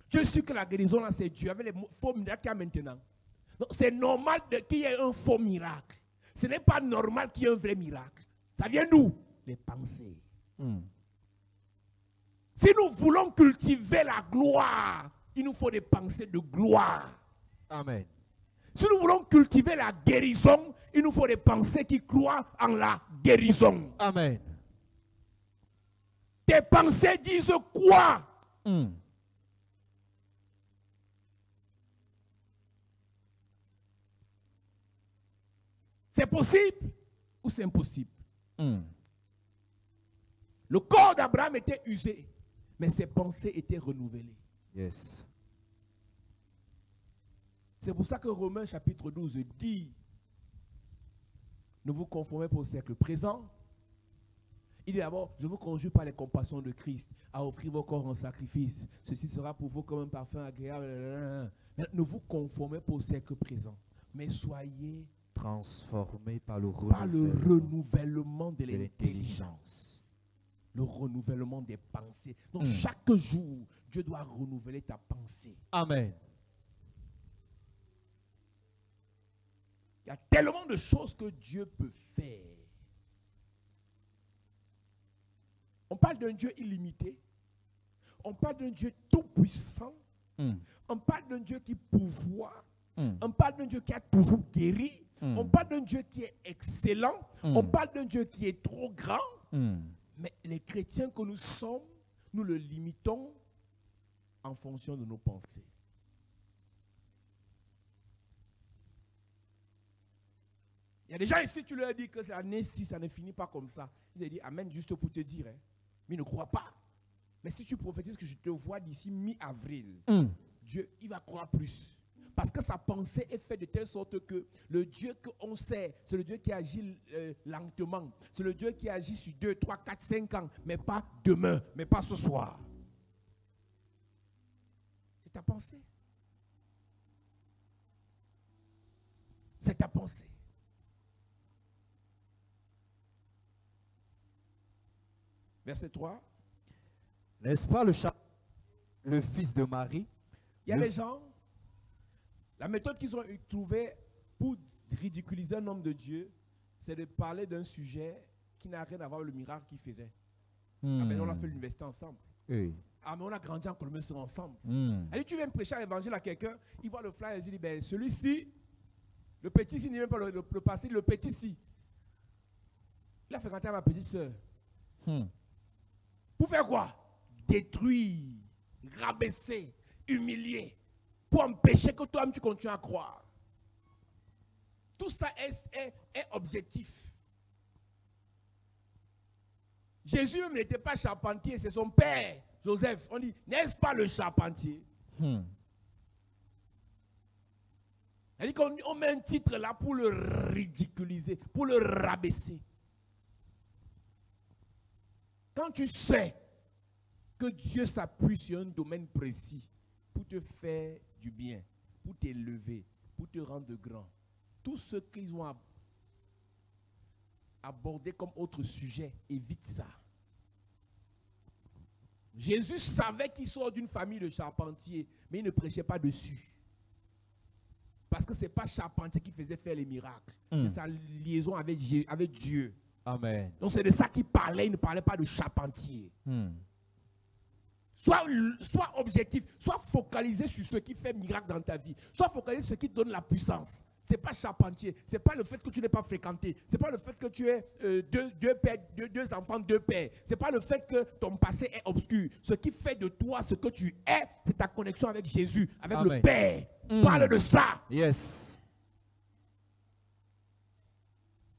Tu es sûr que la guérison là, c'est Dieu avec les faux miracles qu'il y a maintenant. C'est normal qu'il y ait un faux miracle. Ce n'est pas normal qu'il y ait un vrai miracle. Ça vient d'où? Les pensées. Si nous voulons cultiver la gloire, il nous faut des pensées de gloire. Amen. Si nous voulons cultiver la guérison, il nous faut des pensées qui croient en la guérison. Amen. Tes pensées disent quoi? C'est possible ou c'est impossible? Le corps d'Abraham était usé, mais ses pensées étaient renouvelées. Yes. C'est pour ça que Romains chapitre 12 dit, ne vous conformez pas au siècle présent. Il dit d'abord, je vous conjure par les compassions de Christ à offrir vos corps en sacrifice. Ceci sera pour vous comme un parfum agréable. Ne vous conformez pas au siècle présent, mais soyez transformés par le renouvellement de l'intelligence. Le renouvellement des pensées. Donc chaque jour, Dieu doit renouveler ta pensée. Amen. Il y a tellement de choses que Dieu peut faire. On parle d'un Dieu illimité. On parle d'un Dieu tout-puissant. On parle d'un Dieu qui pourvoit. On parle d'un Dieu qui a toujours guéri. On parle d'un Dieu qui est excellent. On parle d'un Dieu qui est trop grand. Mais les chrétiens que nous sommes, nous le limitons en fonction de nos pensées. Il y a des gens ici, tu leur dis que c'est l'année 6, ça ne finit pas comme ça. Ils te disent Amen juste pour te dire. Mais ils ne croient pas. Mais si tu prophétises que je te vois d'ici mi-avril, Dieu, il va croire plus. Parce que sa pensée est faite de telle sorte que le Dieu qu'on sait, c'est le Dieu qui agit lentement. C'est le Dieu qui agit sur 2, 3, 4, 5 ans, mais pas demain, mais pas ce soir. C'est ta pensée. C'est ta pensée. Verset 3. N'est-ce pas le fils de Marie? Il y a des gens, la méthode qu'ils ont trouvée pour ridiculiser un homme de Dieu, c'est de parler d'un sujet qui n'a rien à voir avec le miracle qu'il faisait. Ah ben on a fait l'université ensemble. Ah mais on a grandi en Colombie ensemble. Allez, tu viens prêcher l'évangile à quelqu'un, il voit le flyer et il dit, ben celui-ci, le petit-ci, il n'est même pas le passé, le petit-ci. Il a fréquenté ma petite soeur. Pour faire quoi? Détruire, rabaisser, humilier, pour empêcher que toi-même tu continues à croire. Tout ça est objectif. Jésus même n'était pas charpentier, c'est son père, Joseph. On dit, n'est-ce pas le charpentier? Elle dit qu'on met un titre là pour le ridiculiser, pour le rabaisser. Quand tu sais que Dieu s'appuie sur un domaine précis pour te faire du bien, pour t'élever, pour te rendre grand, tout ce qu'ils ont abordé comme autre sujet, évite ça. Jésus savait qu'il sort d'une famille de charpentiers, mais il ne prêchait pas dessus. Parce que ce n'est pas charpentier qui faisait faire les miracles. C'est sa liaison avec Dieu. Amen. Donc c'est de ça qu'il parlait, il ne parlait pas de charpentier. Sois objectif, sois focalisé sur ce qui fait miracle dans ta vie. Sois focalisé sur ce qui te donne la puissance. Ce n'est pas charpentier, ce n'est pas le fait que tu n'es pas fréquenté, ce n'est pas le fait que tu aies deux enfants, deux pères, ce n'est pas le fait que ton passé est obscur. Ce qui fait de toi ce que tu es, c'est ta connexion avec Jésus, avec le Père. Parle de ça. Yes.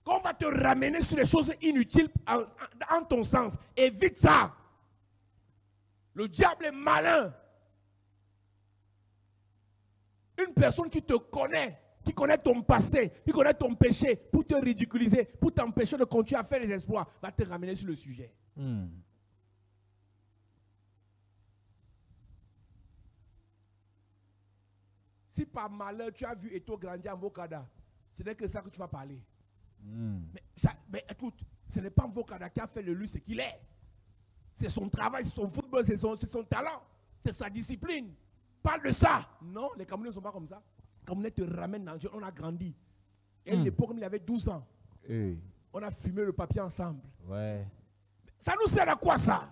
Quand on va te ramener sur les choses inutiles en ton sens, évite ça. Le diable est malin. Une personne qui te connaît, qui connaît ton passé, qui connaît ton péché, pour te ridiculiser, pour t'empêcher de continuer à faire les exploits, va te ramener sur le sujet. Si par malheur tu as vu Eto grandir en Vokada, ce n'est que ça que tu vas parler. Mais écoute, ce n'est pas Vokada qui a fait de lui ce qu'il est. C'est son travail, c'est son football, c'est son talent, c'est sa discipline. Parle de ça. Non, les Camerounais ne sont pas comme ça. Les Camerounais te ramènent dans le jeu. On a grandi. Et à l'époque, il avait 12 ans. On a fumé le papier ensemble. Ouais. Ça nous sert à quoi ça?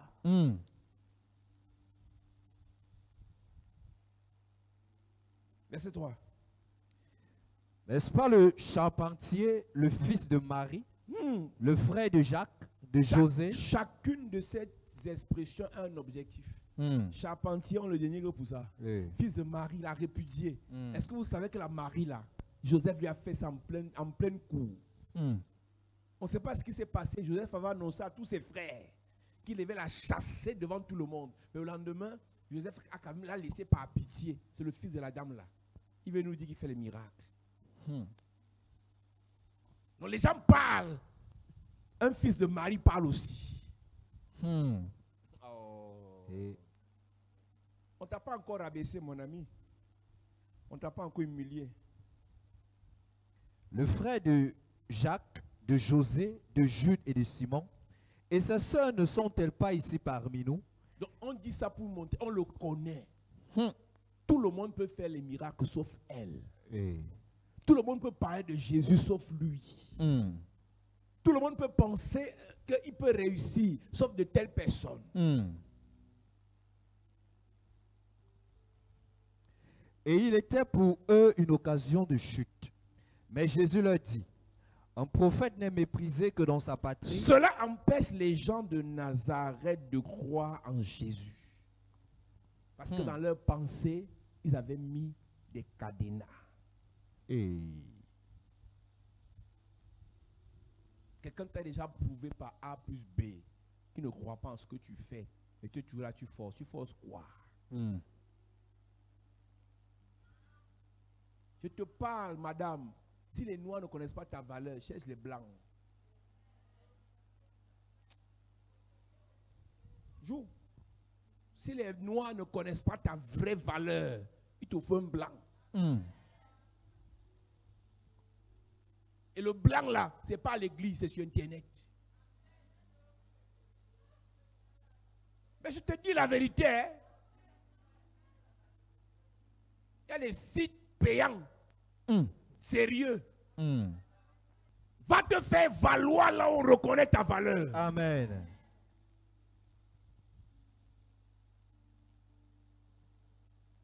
Verset 3. N'est-ce pas le charpentier, le fils de Marie, le frère de Jacques, de José? Chacune de ces expressions a un objectif. Charpentier, on le dénigre pour ça. Fils de Marie, l'a répudié. Est-ce que vous savez que la Marie là, Joseph lui a fait ça en pleine cour? On ne sait pas ce qui s'est passé. Joseph avait annoncé à tous ses frères qu'il devait la chasser devant tout le monde. Mais le lendemain, Joseph a quand même la laissé par pitié. C'est le fils de la dame là. Il veut nous dire qu'il fait les miracles. Donc les gens parlent. Un fils de Marie parle aussi. On ne t'a pas encore abaissé, mon ami. On ne t'a pas encore humilié. Le frère de Jacques, de José, de Jude et de Simon. Et ses sœurs ne sont-elles pas ici parmi nous? Donc on dit ça pour montrer, on le connaît. Tout le monde peut faire les miracles sauf elle. Tout le monde peut parler de Jésus sauf lui. Tout le monde peut penser qu'il peut réussir sauf de telle personne. Et il était pour eux une occasion de chute. Mais Jésus leur dit, un prophète n'est méprisé que dans sa patrie. Cela empêche les gens de Nazareth de croire en Jésus. Parce que dans leur pensée, ils avaient mis des cadenas. Quelqu'un t'a déjà prouvé par A plus B qui ne croit pas en ce que tu fais. Et que tu là, tu forces. Tu forces quoi? Je te parle, madame. Si les noirs ne connaissent pas ta valeur, cherche les blancs. Joue. Si les noirs ne connaissent pas ta vraie valeur, il te faut un blanc. Et le blanc là, ce n'est pas à l'église, c'est sur Internet. Mais je te dis la vérité. Hein? Il y a des sites payants. Sérieux. Va te faire valoir là où on reconnaît ta valeur. Amen.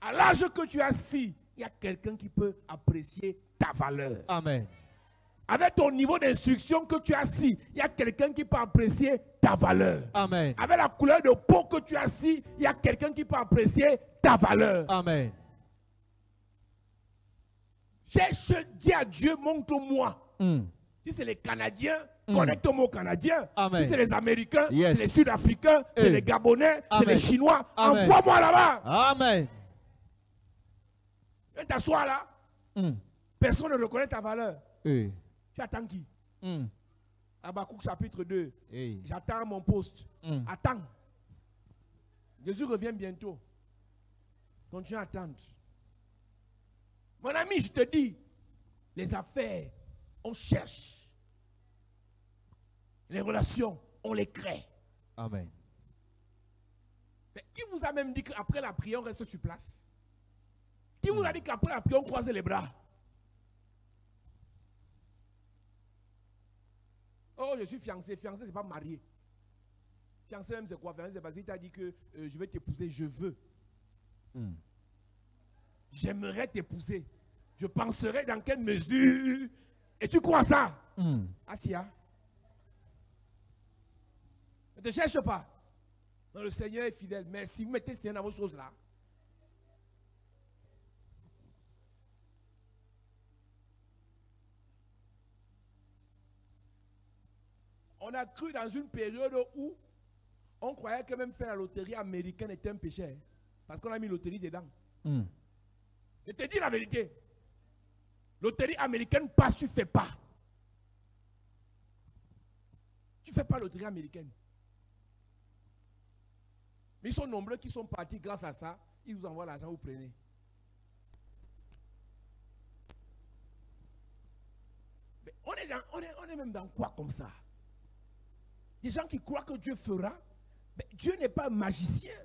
À l'âge que tu as si, il y a quelqu'un qui peut apprécier ta valeur. Amen. Avec ton niveau d'instruction que tu as si, il y a quelqu'un qui peut apprécier ta valeur. Amen. Avec la couleur de peau que tu as si, il y a quelqu'un qui peut apprécier ta valeur. Amen. Cherche, dis à Dieu, montre-moi. Si c'est les Canadiens, connecte-moi aux Canadiens. Amen. Si c'est les Américains, Yes. c'est les Sud-Africains, c'est les Gabonais, c'est les Chinois, Amen. envoie-moi là-bas. Amen. Viens t'asseoir là. Personne ne reconnaît ta valeur. Tu attends qui? Habakkuk chapitre 2. J'attends mon poste. Attends. Jésus revient bientôt. Continue à attendre. Mon ami, je te dis, les affaires, on cherche. Les relations, on les crée. Amen. Mais qui vous a même dit qu'après la prière, on reste sur place? Qui vous a dit qu'après la prière, on croise les bras? Oh, je suis fiancé. Fiancé, c'est pas marié. Fiancé même, c'est quoi? Fiancé, c'est parce qu'il t'a dit que je vais t'épouser, je veux. J'aimerais t'épouser. Je penserai dans quelle mesure. Et tu crois ça? Assia. Ne te cherche pas. Non, le Seigneur est fidèle. Mais si vous mettez le Seigneur dans vos choses là, on a cru dans une période où on croyait que même faire la loterie américaine était un péché. Hein, parce qu'on a mis loterie dedans. Je te dis la vérité. Loterie américaine passe, tu ne fais pas. Tu ne fais pas loterie américaine. Mais ils sont nombreux qui sont partis grâce à ça. Ils vous envoient l'argent, vous prenez. Mais on est même dans quoi comme ça? Des gens qui croient que Dieu fera. Mais Dieu n'est pas un magicien.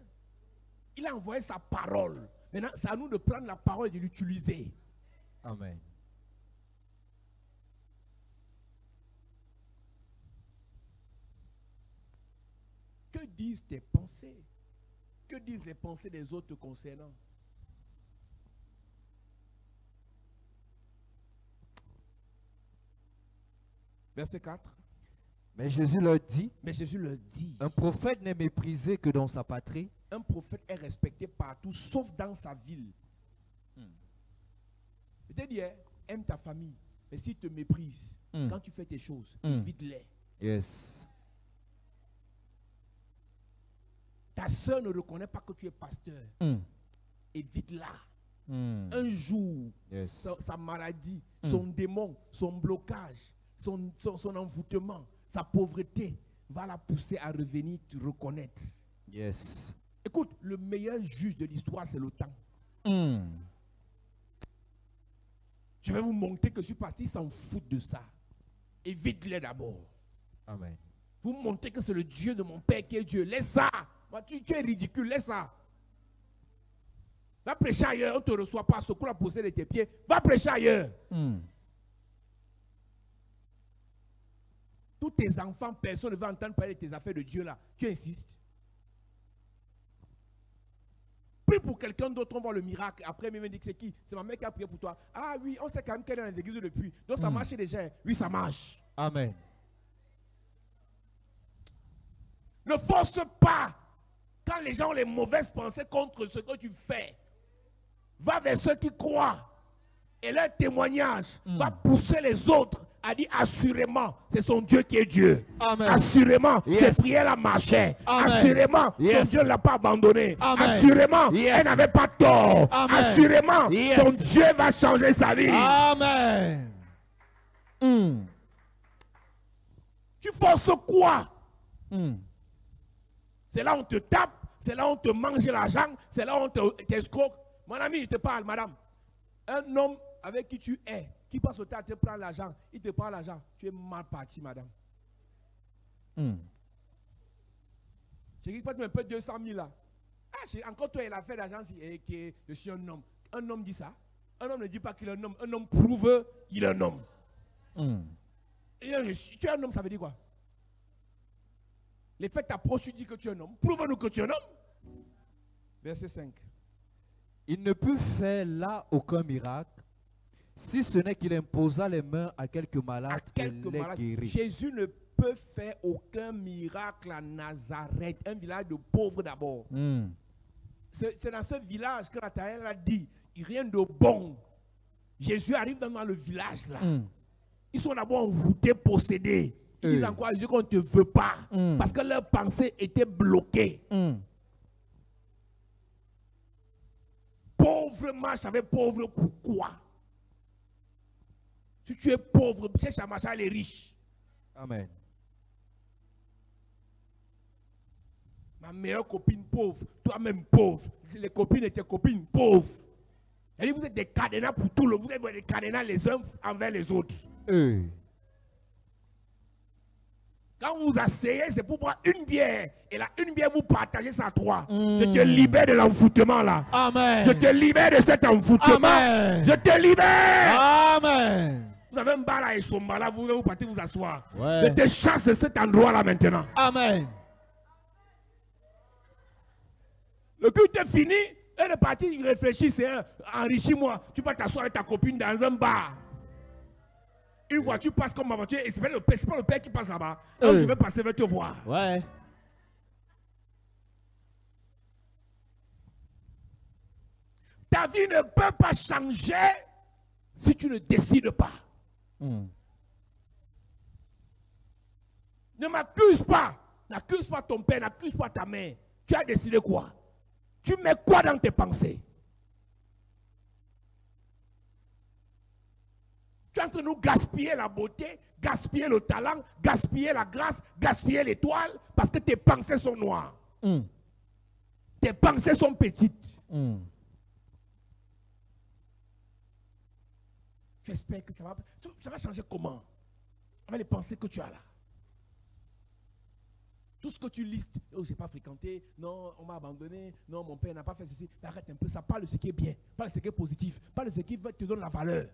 Il a envoyé sa parole. Maintenant, c'est à nous de prendre la parole et de l'utiliser. Amen. Que disent tes pensées? Que disent les pensées des autres concernant? Verset 4. Mais Jésus leur dit, un prophète n'est méprisé que dans sa patrie. Un prophète est respecté partout, sauf dans sa ville. Je te dis, aime ta famille, mais s'ils te méprisent, quand tu fais tes choses, évite-les. Yes. Ta soeur ne reconnaît pas que tu es pasteur. Évite-la. Un jour, sa maladie, son démon, son blocage, son envoûtement, sa pauvreté va la pousser à revenir te reconnaître. Yes. Écoute, le meilleur juge de l'histoire, c'est le temps. Je vais vous montrer que je suis pasteur, ils s'en foutent de ça. Évite-les d'abord. Amen. Vous montrez que c'est le Dieu de mon Père qui est Dieu. Laisse ça. Tu es ridicule, laisse ça. Va prêcher ailleurs, on ne te reçoit pas, secoue la poussée de tes pieds. Va prêcher ailleurs. Tous tes enfants, personne ne va entendre parler de tes affaires de Dieu là. Tu insistes. Prie pour quelqu'un d'autre, on voit le miracle. Après, il me dit que c'est qui? C'est ma mère qui a prié pour toi. Ah oui, on sait quand même qu'elle est dans les églises depuis. Donc ça marche déjà. Oui, ça marche. Amen. Ne force pas. Quand les gens ont les mauvaises pensées contre ce que tu fais, va vers ceux qui croient. Et leur témoignage va pousser les autres à dire assurément, c'est son Dieu qui est Dieu. Amen. Assurément, ses prières la marchaient. Assurément, son Dieu ne l'a pas abandonné. Assurément, elle n'avait pas tort. Assurément, son Dieu va changer sa vie. Amen. Tu forces quoi? C'est là où on te tape, c'est là où on te mange l'argent, c'est là où on t'escroque. Mon ami, je te parle, madame. Un homme avec qui tu es, qui passe au temps à te prendre l'argent, il te prend l'argent, tu es mal parti, madame. Je dis pas un peu 200 000 là. Ah, encore toi, il a fait l'argent, je suis un homme. Un homme dit ça. Un homme ne dit pas qu'il est un homme. Un homme prouve qu'il est un homme. Et tu es un homme, ça veut dire quoi? Les faits t'approchent, tu dis que tu es un homme. Prouve-nous que tu es un homme. Verset 5. Il ne put faire là aucun miracle, si ce n'est qu'il imposa les mains à quelques malades et les guérit. Jésus ne peut faire aucun miracle à Nazareth, un village de pauvres d'abord. C'est dans ce village que Nathanaël a dit, rien de bon. Jésus arrive dans le village là. Ils sont d'abord envoûtés, possédés. Ils disent encore à Jésus qu'on ne te veut pas. Parce que leur pensée était bloquée. Pauvre marche avec pauvre, pourquoi? Si tu es pauvre, cherche à marcher avec les riches. Amen. Ma meilleure copine pauvre, toi-même pauvre. Les copines de tes copines pauvres. Et vous êtes des cadenas pour tout le monde. Vous êtes des cadenas les uns envers les autres. Quand vous vous asseyez, c'est pour boire une bière. Et là, une bière, vous partagez ça à 3. Je te libère de l'envoûtement là. Amen. Je te libère de cet envoûtement. Amen. Je te libère. Amen. Vous avez un bar là et son bar là, vous partez vous asseoir. Ouais. Je te chasse de cet endroit là maintenant. Amen. Le culte est fini. Elle est partie, il réfléchit, c'est enrichis-moi. Tu vas t'asseoir avec ta copine dans un bar. Une voiture passe comme ma voiture et c'est pas le père qui passe là-bas. Alors je vais passer, je vais te voir. Ouais. Ta vie ne peut pas changer si tu ne décides pas. Ne m'accuse pas. N'accuse pas ton père, n'accuse pas ta mère. Tu as décidé quoi? Tu mets quoi dans tes pensées? Tu es en train de nous gaspiller la beauté, gaspiller le talent, gaspiller la grâce, gaspiller l'étoile parce que tes pensées sont noires. Tes pensées sont petites. J'espère que ça va changer comment? Avec les pensées que tu as là. Tout ce que tu listes, oh, je n'ai pas fréquenté, non, on m'a abandonné, non, mon père n'a pas fait ceci. Arrête un peu, ça parle de ce qui est bien, parle de ce qui est positif, parle de ce qui te donne la valeur.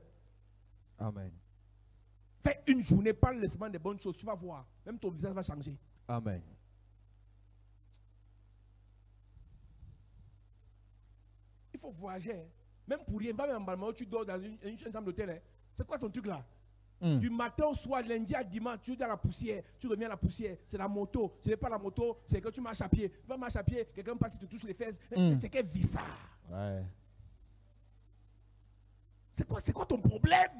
Amen. Fais une journée, parle le semaine des bonnes choses, tu vas voir, même ton visage va changer. Amen. Il faut voyager, hein. Même pour rien, va même en Balmao, tu dors dans une chambre d'hôtel. Hein. C'est quoi ton truc là? Du matin au soir, lundi à dimanche, tu es dans la poussière, tu reviens à la poussière, c'est la moto. Ce n'est pas la moto, c'est que tu marches à pied. Tu vas marcher à pied, quelqu'un passe, il te touche les fesses. C'est quelle vie ça? Ouais. C'est quoi ton problème?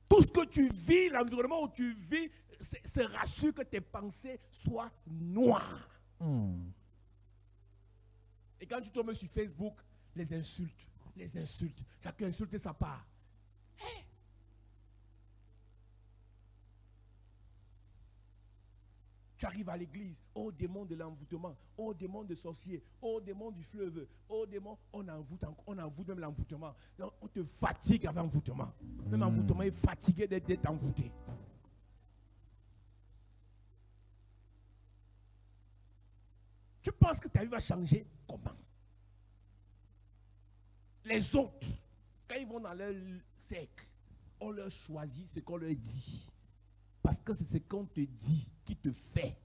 Tout ce que tu vis, l'environnement où tu vis, c'est rassure que tes pensées soient noires. Et quand tu tombes sur Facebook, les insultes. Chacun insulte sa part. Hey. Tu arrives à l'église, oh démon de l'envoûtement, oh démon de sorcier, oh démon du fleuve, oh démon, on envoûte même l'envoûtement. On te fatigue avec l'envoûtement. Même l'envoûtement est fatigué d'être envoûté. Tu penses que ta vie va changer comment? Les autres, quand ils vont dans leur cercle, on leur choisit ce qu'on leur dit. Parce que c'est ce qu'on te dit qui te fait.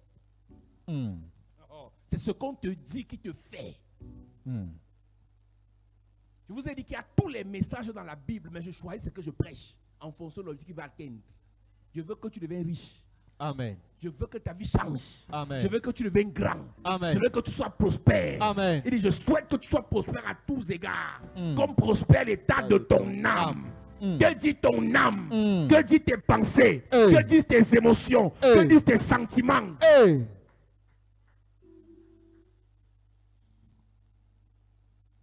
C'est ce qu'on te dit qui te fait. Je vous ai dit qu'il y a tous les messages dans la Bible, mais je choisis ce que je prêche en fonction de l'objectif qu'il va atteindre. Je veux que tu deviennes riche. Amen. Je veux que ta vie change. Amen. Je veux que tu deviennes grand. Amen. Je veux que tu sois prospère. Amen. Il dit, je souhaite que tu sois prospère à tous égards. Comme prospère l'état de ton âme. Que dit ton âme? Que dit tes pensées? Que disent tes émotions? Que disent tes sentiments?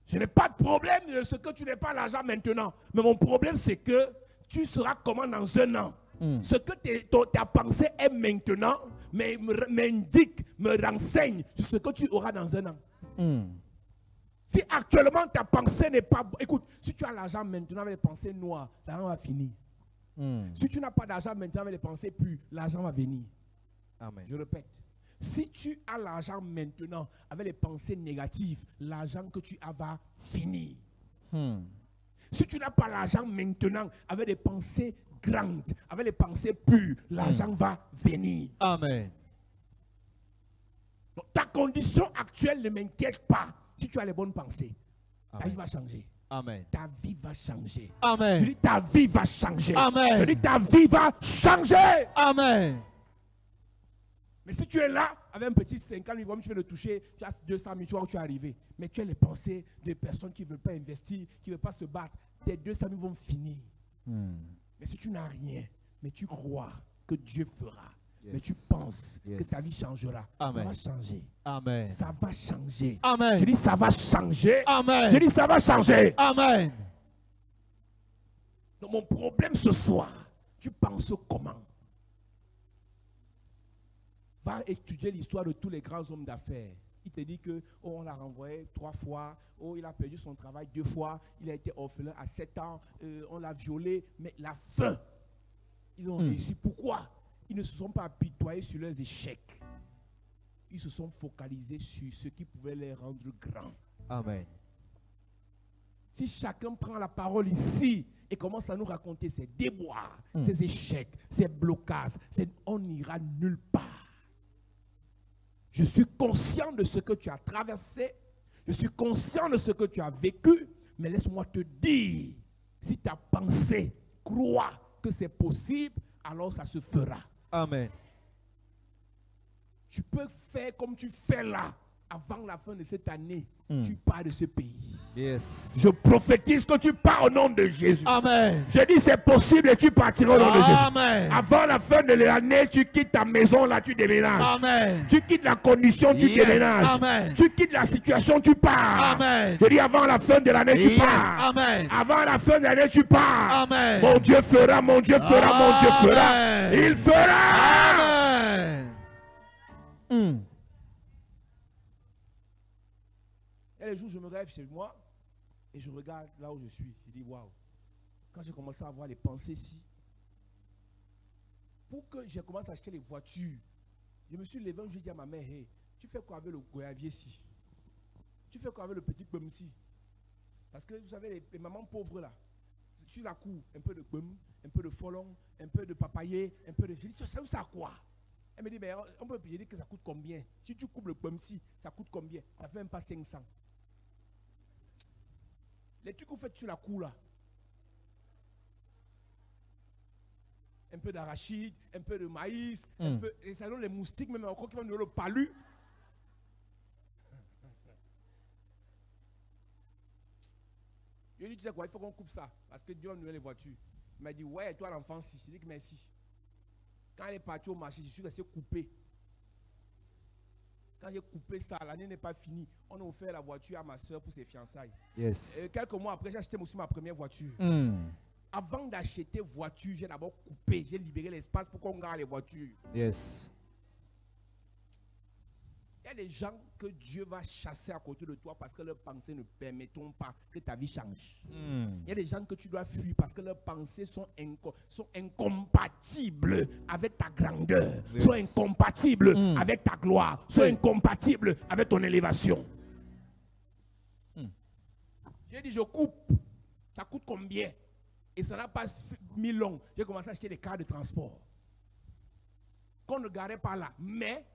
Je n'ai pas de problème de ce que tu n'aies pas l'argent maintenant. Mais mon problème, c'est que tu seras comment dans un an? Ce que ta pensée est maintenant, m'indique, me renseigne sur ce que tu auras dans un an. Si actuellement ta pensée n'est pas... Écoute, si tu as l'argent maintenant avec les pensées noires, l'argent va finir. Si tu n'as pas d'argent maintenant avec les pensées pures, l'argent va venir. Amen. Je répète. Si tu as l'argent maintenant avec les pensées négatives, l'argent que tu as va finir. Si tu n'as pas l'argent maintenant avec des pensées grandes, avec les pensées pures, l'argent va venir. Amen. Donc, ta condition actuelle ne m'inquiète pas. Si tu as les bonnes pensées, Amen. ta vie va changer. Amen. Ta vie va changer. Amen. Je dis ta vie va changer. Amen. Je dis ta vie va changer. Amen. Mais si tu es là, avec un petit 50 000, tu veux le toucher, tu as 200 000, tu vois où tu es arrivé. Mais tu as les pensées de personnes qui ne veulent pas investir, qui ne veulent pas se battre. Tes 200 000 vont finir. Mais si tu n'as rien, mais tu crois que Dieu fera, mais tu penses que ta vie changera, Amen. Ça va changer. Amen. Ça va changer. Amen. Je dis ça va changer. Amen. Je dis ça va changer. Amen. Donc mon problème ce soir, tu penses comment? Va étudier l'histoire de tous les grands hommes d'affaires. Il te dit que on l'a renvoyé 3 fois, il a perdu son travail 2 fois, il a été orphelin à 7 ans, on l'a violé, mais la fin, ils ont réussi. Pourquoi? ils ne se sont pas apitoyés sur leurs échecs. Ils se sont focalisés sur ce qui pouvait les rendre grands. Amen. Si chacun prend la parole ici et commence à nous raconter ses déboires, ses échecs, ses blocages, on n'ira nulle part. Je suis conscient de ce que tu as traversé. Je suis conscient de ce que tu as vécu. Mais laisse-moi te dire, si ta pensée croit que c'est possible, alors ça se fera. Amen. Tu peux faire comme tu fais là. Avant la fin de cette année, tu pars de ce pays. Yes. Je prophétise que tu pars au nom de Jésus. Amen. Je dis c'est possible et tu partiras au nom de Jésus. Amen. Avant la fin de l'année, tu quittes ta maison là, tu déménages. Amen. Tu quittes la condition, tu déménages. Amen. Tu quittes la situation, tu pars. Amen. Je dis avant la fin de l'année, tu pars. Amen. Avant la fin de l'année, tu pars. Amen. Mon Dieu fera, mon Dieu fera, mon Dieu fera. Il fera. Amen. Et les jours, je me rêve chez moi et je regarde là où je suis. Je dis, waouh. Quand j'ai commencé à avoir les pensées ici, pour que j'ai commencé à acheter les voitures, je me suis levé un jour, j'ai dit à ma mère, hey, tu fais quoi avec le goyavier ici? Tu fais quoi avec le petit pomme ici? Parce que vous savez, les mamans pauvres là, sur la cour, un peu de pomme, un peu de folon, un peu de papayer, un peu de... J'ai dit, ça quoi? Elle me dit, mais on peut dire que ça coûte combien? Si tu coupes le pomme ici, ça coûte combien? Ça fait même pas 500. Les trucs que vous faites sur la cour là, un peu d'arachide, un peu de maïs, un peu, et ça donne les moustiques, même encore qui vont nous le palu. Je lui ai dit, tu sais quoi, il faut qu'on coupe ça, parce que Dieu va nous donner les voitures. Il m'a dit, ouais, toi l'enfant, si. Je lui ai dit, merci. Quand elle est partie au marché, je suis resté coupé. Quand j'ai coupé ça, l'année n'est pas finie. On a offert la voiture à ma soeur pour ses fiançailles. Yes. Et quelques mois après, j'ai acheté aussi ma première voiture. Avant d'acheter voiture, j'ai d'abord coupé. J'ai libéré l'espace pour qu'on garde les voitures. Yes. Il y a des gens que Dieu va chasser à côté de toi parce que leurs pensées ne permettront pas que ta vie change. Il y a des gens que tu dois fuir parce que leurs pensées sont incompatibles avec ta grandeur, sont incompatibles avec ta gloire, sont incompatibles avec ton élévation. J'ai dit, je coupe. Ça coûte combien? Et ça n'a pas mis long. J'ai commencé à acheter des cars de transport qu'on ne garait pas là. Mais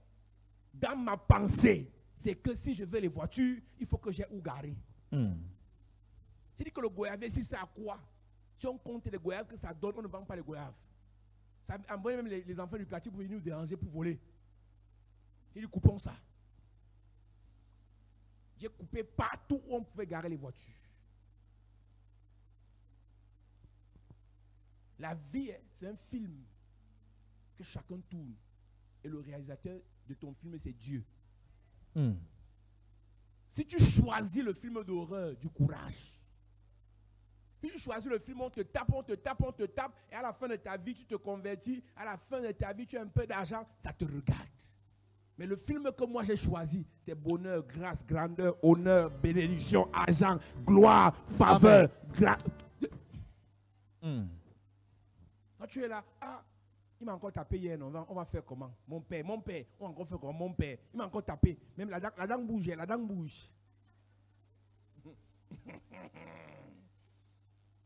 dans ma pensée, c'est que si je veux les voitures, il faut que j'ai où garer. J'ai dit que le goyave, si c'est à quoi? Si on compte les goyaves que ça donne, on ne vend pas les goyaves. Ça envoie même les enfants du quartier pour venir nous déranger, pour voler. J'ai dit, coupons ça. J'ai coupé partout où on pouvait garer les voitures. La vie, c'est un film que chacun tourne. Et le réalisateur de ton film, c'est Dieu. Si tu choisis le film d'horreur, du courage. Si tu choisis le film, on te tape, on te tape, on te tape. Et à la fin de ta vie, tu te convertis. À la fin de ta vie, tu as un peu d'argent. Ça te regarde. Mais le film que moi j'ai choisi, c'est bonheur, grâce, grandeur, honneur, bénédiction, argent, gloire, faveur. Quand tu es là, il m'a encore tapé hier, non? On va faire comment? Mon père, on va encore faire comment? Mon père, il m'a encore tapé. Même la dent bouge, la dent bouge.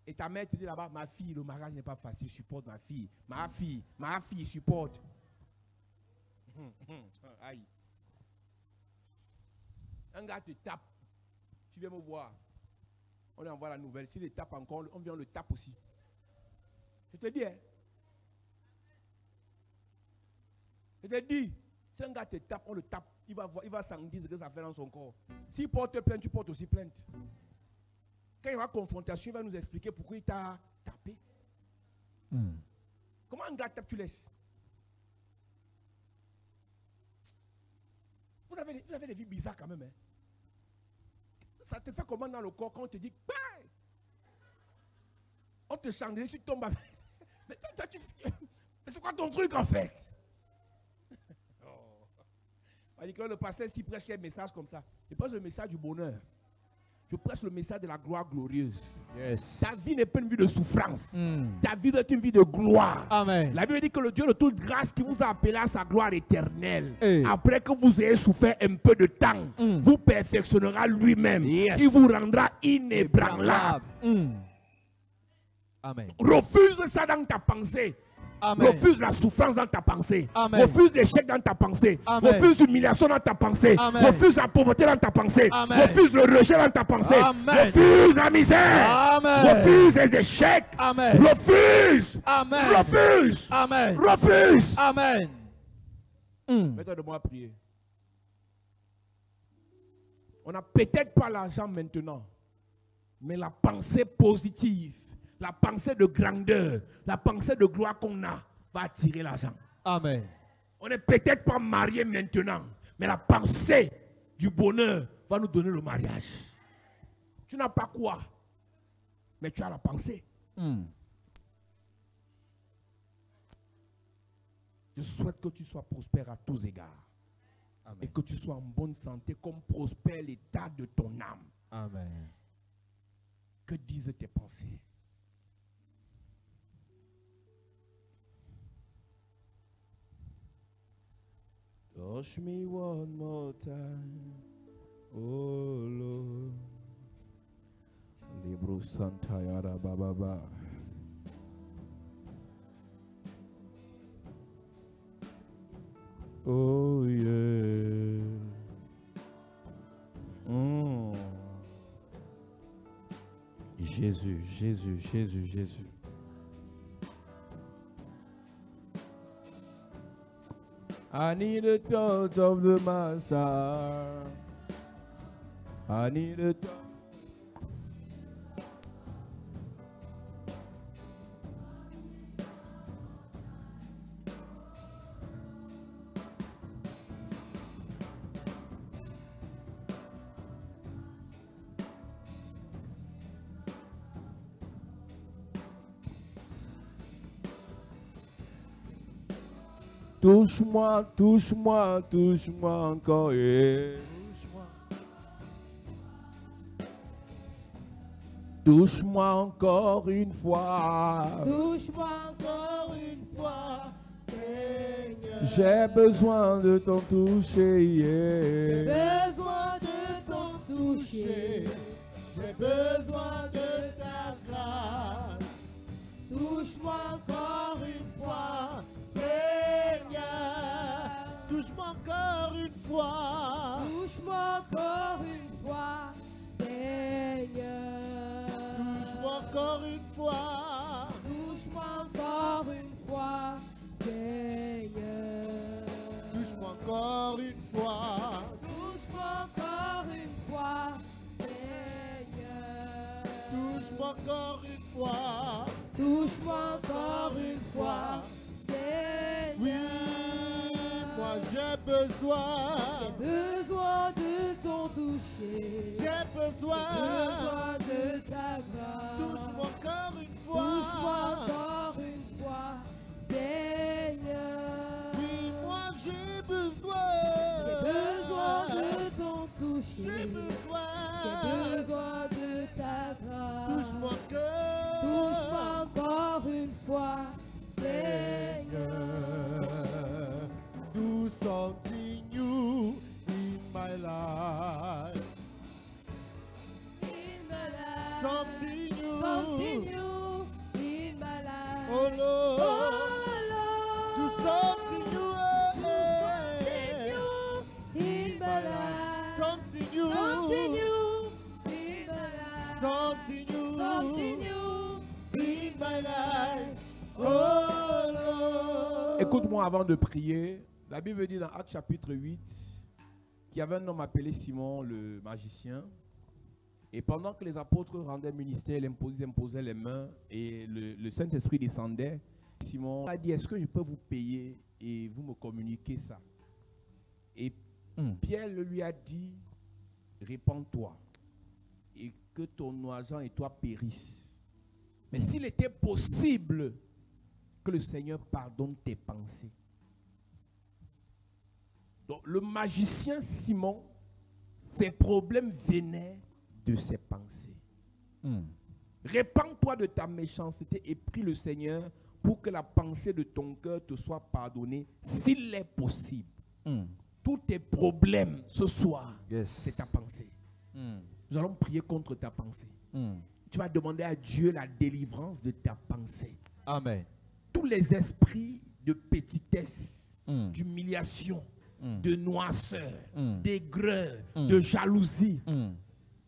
Et ta mère te dit là-bas, ma fille, le mariage n'est pas facile, supporte ma fille. Ma fille, supporte. Aïe. Un gars te tape, tu viens me voir. On lui envoie la nouvelle. S'il le tape encore, on vient le tape aussi. Je te dis, hein. Je te dis, si un gars te tape, on le tape. Il va s'en dire ce que ça fait dans son corps. S'il porte plainte, tu portes aussi plainte. Quand il y aura confrontation, il va nous expliquer pourquoi il t'a tapé. Comment un gars tape, tu laisses? Vous avez des vies bizarres quand même. Hein? Ça te fait comment dans le corps quand on te dit, bah! On te chandelle, tu tombes. Mais toi, mais c'est quoi ton truc en fait? On dit que le pasteur s'y prêche un message comme ça. Je pense le message du bonheur. Je prêche le message de la gloire glorieuse. Yes. Ta vie n'est pas une vie de souffrance. Mm. Ta vie doit être une vie de gloire. Amen. La Bible dit que le Dieu de toute grâce qui vous a appelé à sa gloire éternelle, Hey. après que vous ayez souffert un peu de temps, Mm. vous perfectionnera lui-même. Yes. Il vous rendra inébranlable. Mm. Amen. Refuse ça dans ta pensée. Amen. Refuse la souffrance dans ta pensée. Amen. Refuse l'échec dans ta pensée. Amen. Refuse l'humiliation dans ta pensée. Amen. Refuse la pauvreté dans ta pensée. Amen. Refuse le rejet dans ta pensée. Amen. Refuse la misère. Amen. Refuse les échecs. Amen. Refuse. Amen. Refuse. Amen. Refuse. Amen. Mm. Mets-toi de moi à prier. On n'a peut-être pas l'argent maintenant, mais la pensée positive, la pensée de grandeur, la pensée de gloire qu'on a va attirer l'argent. Amen. On n'est peut-être pas marié maintenant, mais la pensée du bonheur va nous donner le mariage. Tu n'as pas quoi, mais tu as la pensée. Mm. Je souhaite que tu sois prospère à tous égards. Amen. Et que tu sois en bonne santé comme prospère l'état de ton âme. Amen. Que disent tes pensées? Touch me one more time, oh Lord. Libro Santa Yara Baba. Oh yeah. Jésus, Jésus, Jésus, Jésus. I need a touch of the Master. I need a touch. Touche-moi, touche-moi, touche-moi encore. Yeah. Touche-moi encore une fois. Touche-moi encore une fois, Seigneur. J'ai besoin de ton toucher. J'ai Yeah. besoin de ton toucher. J'ai besoin de ta grâce. Touche-moi encore une fois, Seigneur. Touche-moi encore une fois. Touche-moi encore une fois, Seigneur. Touche-moi encore une fois. Touche-moi encore une fois, Seigneur. Touche-moi encore une fois. Touche-moi encore une fois, Seigneur. Touche-moi encore une fois. Touche-moi encore une fois, Seigneur. Oui, moi j'ai besoin. J'ai besoin de ton toucher. J'ai besoin. Besoin de ta grâce. Touche-moi encore une fois. Touche-moi encore une fois, Seigneur. Oui, moi j'ai besoin. J'ai besoin de ton toucher. J'ai besoin. J'ai besoin de ta grâce. Touche-moi encore. Touche-moi encore une fois, Seigneur. Do something new in my life. In my life. Something new. Something new in my life. Oh Lord. Oh, Do Lord. something new. Something new in my life. Something new. Something new in my life. Something new. Something new in my life. Oh Lord. Écoute-moi avant de prier. La Bible dit dans Actes chapitre 8 qu'il y avait un homme appelé Simon le magicien. Et pendant que les apôtres rendaient ministère, ils imposaient les mains et le Saint-Esprit descendait. Simon a dit, est-ce que je peux vous payer et vous me communiquez ça? Et Pierre lui a dit, répands-toi et que ton argent et toi périssent. Mais s'il était possible que le Seigneur pardonne tes pensées. Donc le magicien Simon, ses problèmes venaient de ses pensées. Mm. Répands-toi de ta méchanceté et prie le Seigneur pour que la pensée de ton cœur te soit pardonnée, s'il est possible. Mm. Tous tes problèmes ce soir, Yes. c'est ta pensée. Mm. Nous allons prier contre ta pensée. Mm. Tu vas demander à Dieu la délivrance de ta pensée. Amen. Tous les esprits de petitesse, Mm. d'humiliation, Mm. de noirceur, Mm. d'aigreur, Mm. de jalousie, Mm.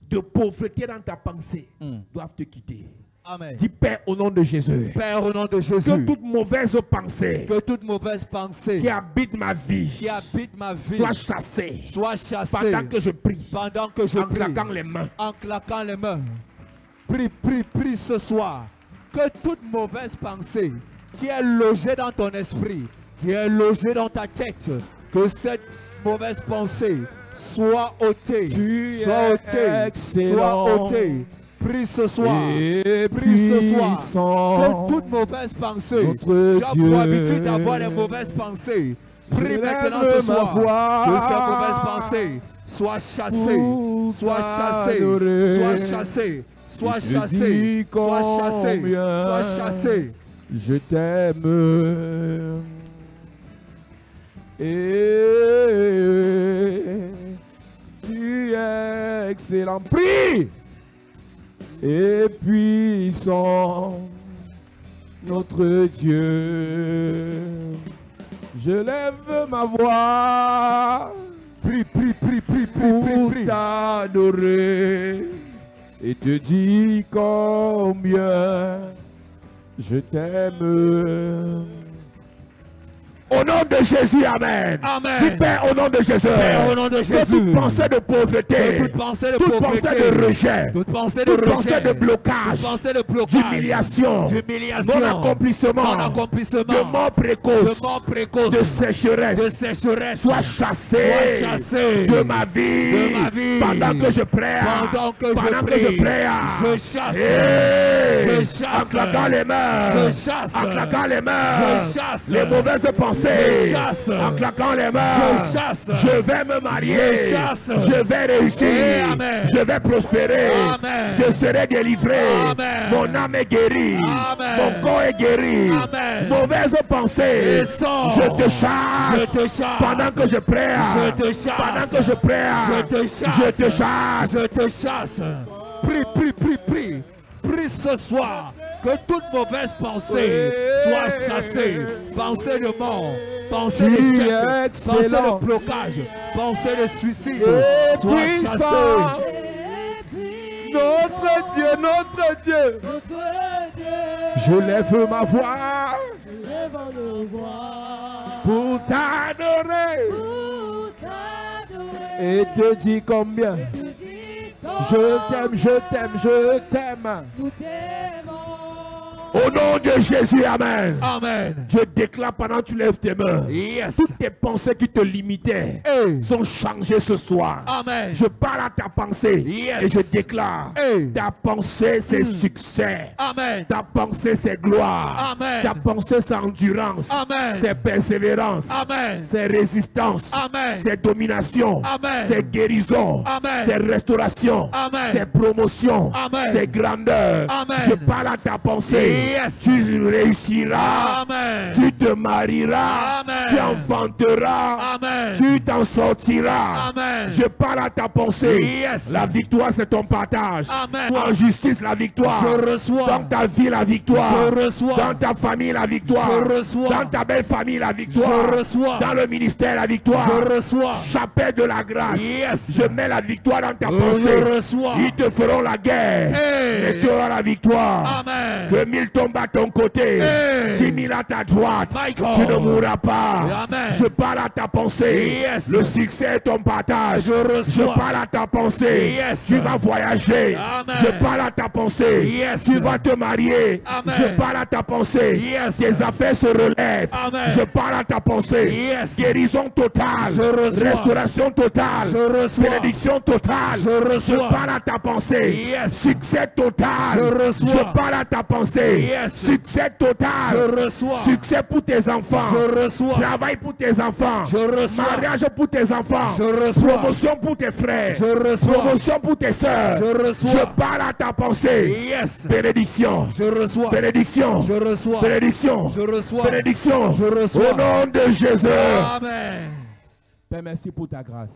de pauvreté dans ta pensée Mm. doivent te quitter. Amen. Dis Père au nom de Jésus. Père, au nom de Que Jésus, toute mauvaise pensée que toute mauvaise pensée qui habite ma vie qui habite ma vie soit chassée soit chassée pendant que je prie, pendant que je en prie, claquant les mains. en claquant les mains. Prie, prie, prie ce soir. Que toute mauvaise pensée qui est logée dans ton esprit, qui est logée dans ta tête, que cette mauvaise pensée soit ôtée, Tu soit es ôtée, excellent soit ôtée. Prie ce soir. et Prie ce soir. puissant. Que toute mauvaise pensée, Notre tu as Dieu. pour habitude d'avoir des mauvaises pensées. Prie Je maintenant lève ce ma soir voix que ces mauvaises pensées soient chassées, pour soient chassées, t'adorer. soient chassées, soient Je te chassées, dis soient chassées, combien soient chassées. Je t'aime. Et tu es excellent. Prie et puissant, notre Dieu. Je lève ma voix Prie, prie, prie, prie, prie, prie, pour prie. t'adorer et te dis combien je t'aime. Au nom de Jésus, Amen. Amen. Dis Père, au nom de Jésus. Père, au nom de Que Jésus. toute pensée de pauvreté, Que toute pensée de toute pauvreté, pensée de rejet, toute pensée de toute pensée rejet, de blocage, toute pensée de blocage, d'humiliation, d'humiliation, non-accomplissement, non-accomplissement, de mort précoce, de mort précoce, de sécheresse, de sécheresse, soit chassé, de ma vie, pendant que je prie, pendant que je prie, je chasse, Hey, je chasse, en claquant les mains, je chasse, en claquant les mains, je chasse, les mauvaises pensées, je chasse, en claquant les mains, je chasse, je vais me marier, je chasse, je vais réussir, Amen. je vais prospérer, Amen. je serai délivré, Amen. mon âme est guérie, Amen. mon corps est guéri, Amen. mauvaise pensée, Et sors. je te chasse, Je te chasse. pendant que je prie, Je te chasse. pendant que je prie, Je te chasse. je te chasse. Je te chasse. Prie, prie, prie, prie. Prie ce soir que toute mauvaise pensée soit chassée. Pensée de mort, pensée Tu d'échec, es pensée excellent. de blocage, pensée de suicide Et soit puissant. chassée. Notre Dieu, notre Dieu, Notre Dieu, je lève ma voix je lève le voix pour t'adorer pour t'adorer. et te dis combien Te dis je t'aime, je t'aime, je t'aime. nous t'aimons. Au nom de Jésus, Amen. Amen. Je déclare pendant que tu lèves tes mains, Yes. toutes tes pensées qui te limitaient Hey. sont changées ce soir. Amen. Je parle à ta pensée Yes. et je déclare, Hey. ta pensée c'est succès. Amen. Ta pensée c'est gloire. Amen. Ta pensée c'est endurance. Amen. C'est persévérance. Amen. C'est résistance. Amen. C'est domination. Amen. C'est guérison. Amen. C'est restauration. Amen. C'est promotion. Amen. C'est grandeur. Amen. Je parle à ta pensée. Yes. Tu réussiras. Amen. Tu te marieras. Amen. Tu enfanteras. Amen. Tu t'en sortiras. Amen. Je parle à ta pensée. Yes. La victoire, c'est ton partage. Amen. En justice, la victoire. Je reçois. Dans ta vie, la victoire. Je reçois. Dans ta famille, la victoire. Je reçois. Dans ta belle famille, la victoire. Je reçois. Dans le ministère, la victoire. Je reçois. Chapelle de la grâce. Yes. Je mets la victoire dans ta Je pensée. reçois. Ils te feront la guerre. Hey. Mais tu auras la victoire. Amen. Que 1000 tombent à ton côté. Hey. 10 000 à ta droite. My God. Tu ne mourras pas. Amen. Je parle à ta pensée. Yes. Le succès est ton partage. Je reçois. parle à ta pensée. Yes. Tu vas voyager. Amen. Je parle à ta pensée. Yes. Tu vas te marier. Amen. Je parle à ta pensée. Yes. Tes affaires se relèvent. Amen. Je parle à ta pensée. Yes. Guérison totale. Je reçois. Restauration totale. Je reçois. Bénédiction totale. Je reçois. parle à ta pensée. Yes. Succès total. Je reçois. Je parle à ta pensée. Yes. Succès total. Je reçois. Succès pour tes enfants. Je reçois. Travail pour tes enfants. Je reçois. Mariage pour tes enfants. Je reçois. Promotion pour tes frères. Je reçois. Promotion pour tes soeurs. Je reçois. Je parle à ta pensée. Yes. Bénédiction. Je reçois. Bénédiction. Je reçois. Bénédiction. Je reçois. Bénédiction. Je reçois. Au nom de Jésus. Amen. Père, merci pour ta grâce.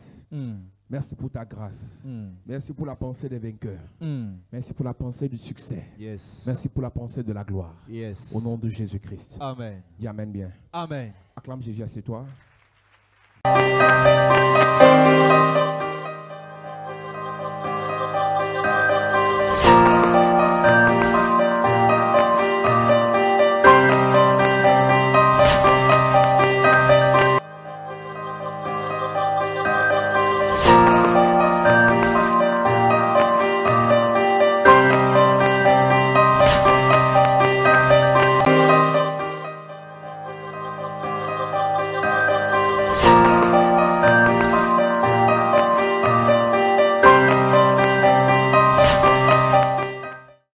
Merci pour ta grâce. Merci pour la pensée des vainqueurs. Merci pour la pensée du succès. Yes. Merci pour la pensée de la gloire. Yes. Au nom de Jésus-Christ. Amen. Dis Amen bien. Amen. Acclame Jésus, assieds-toi.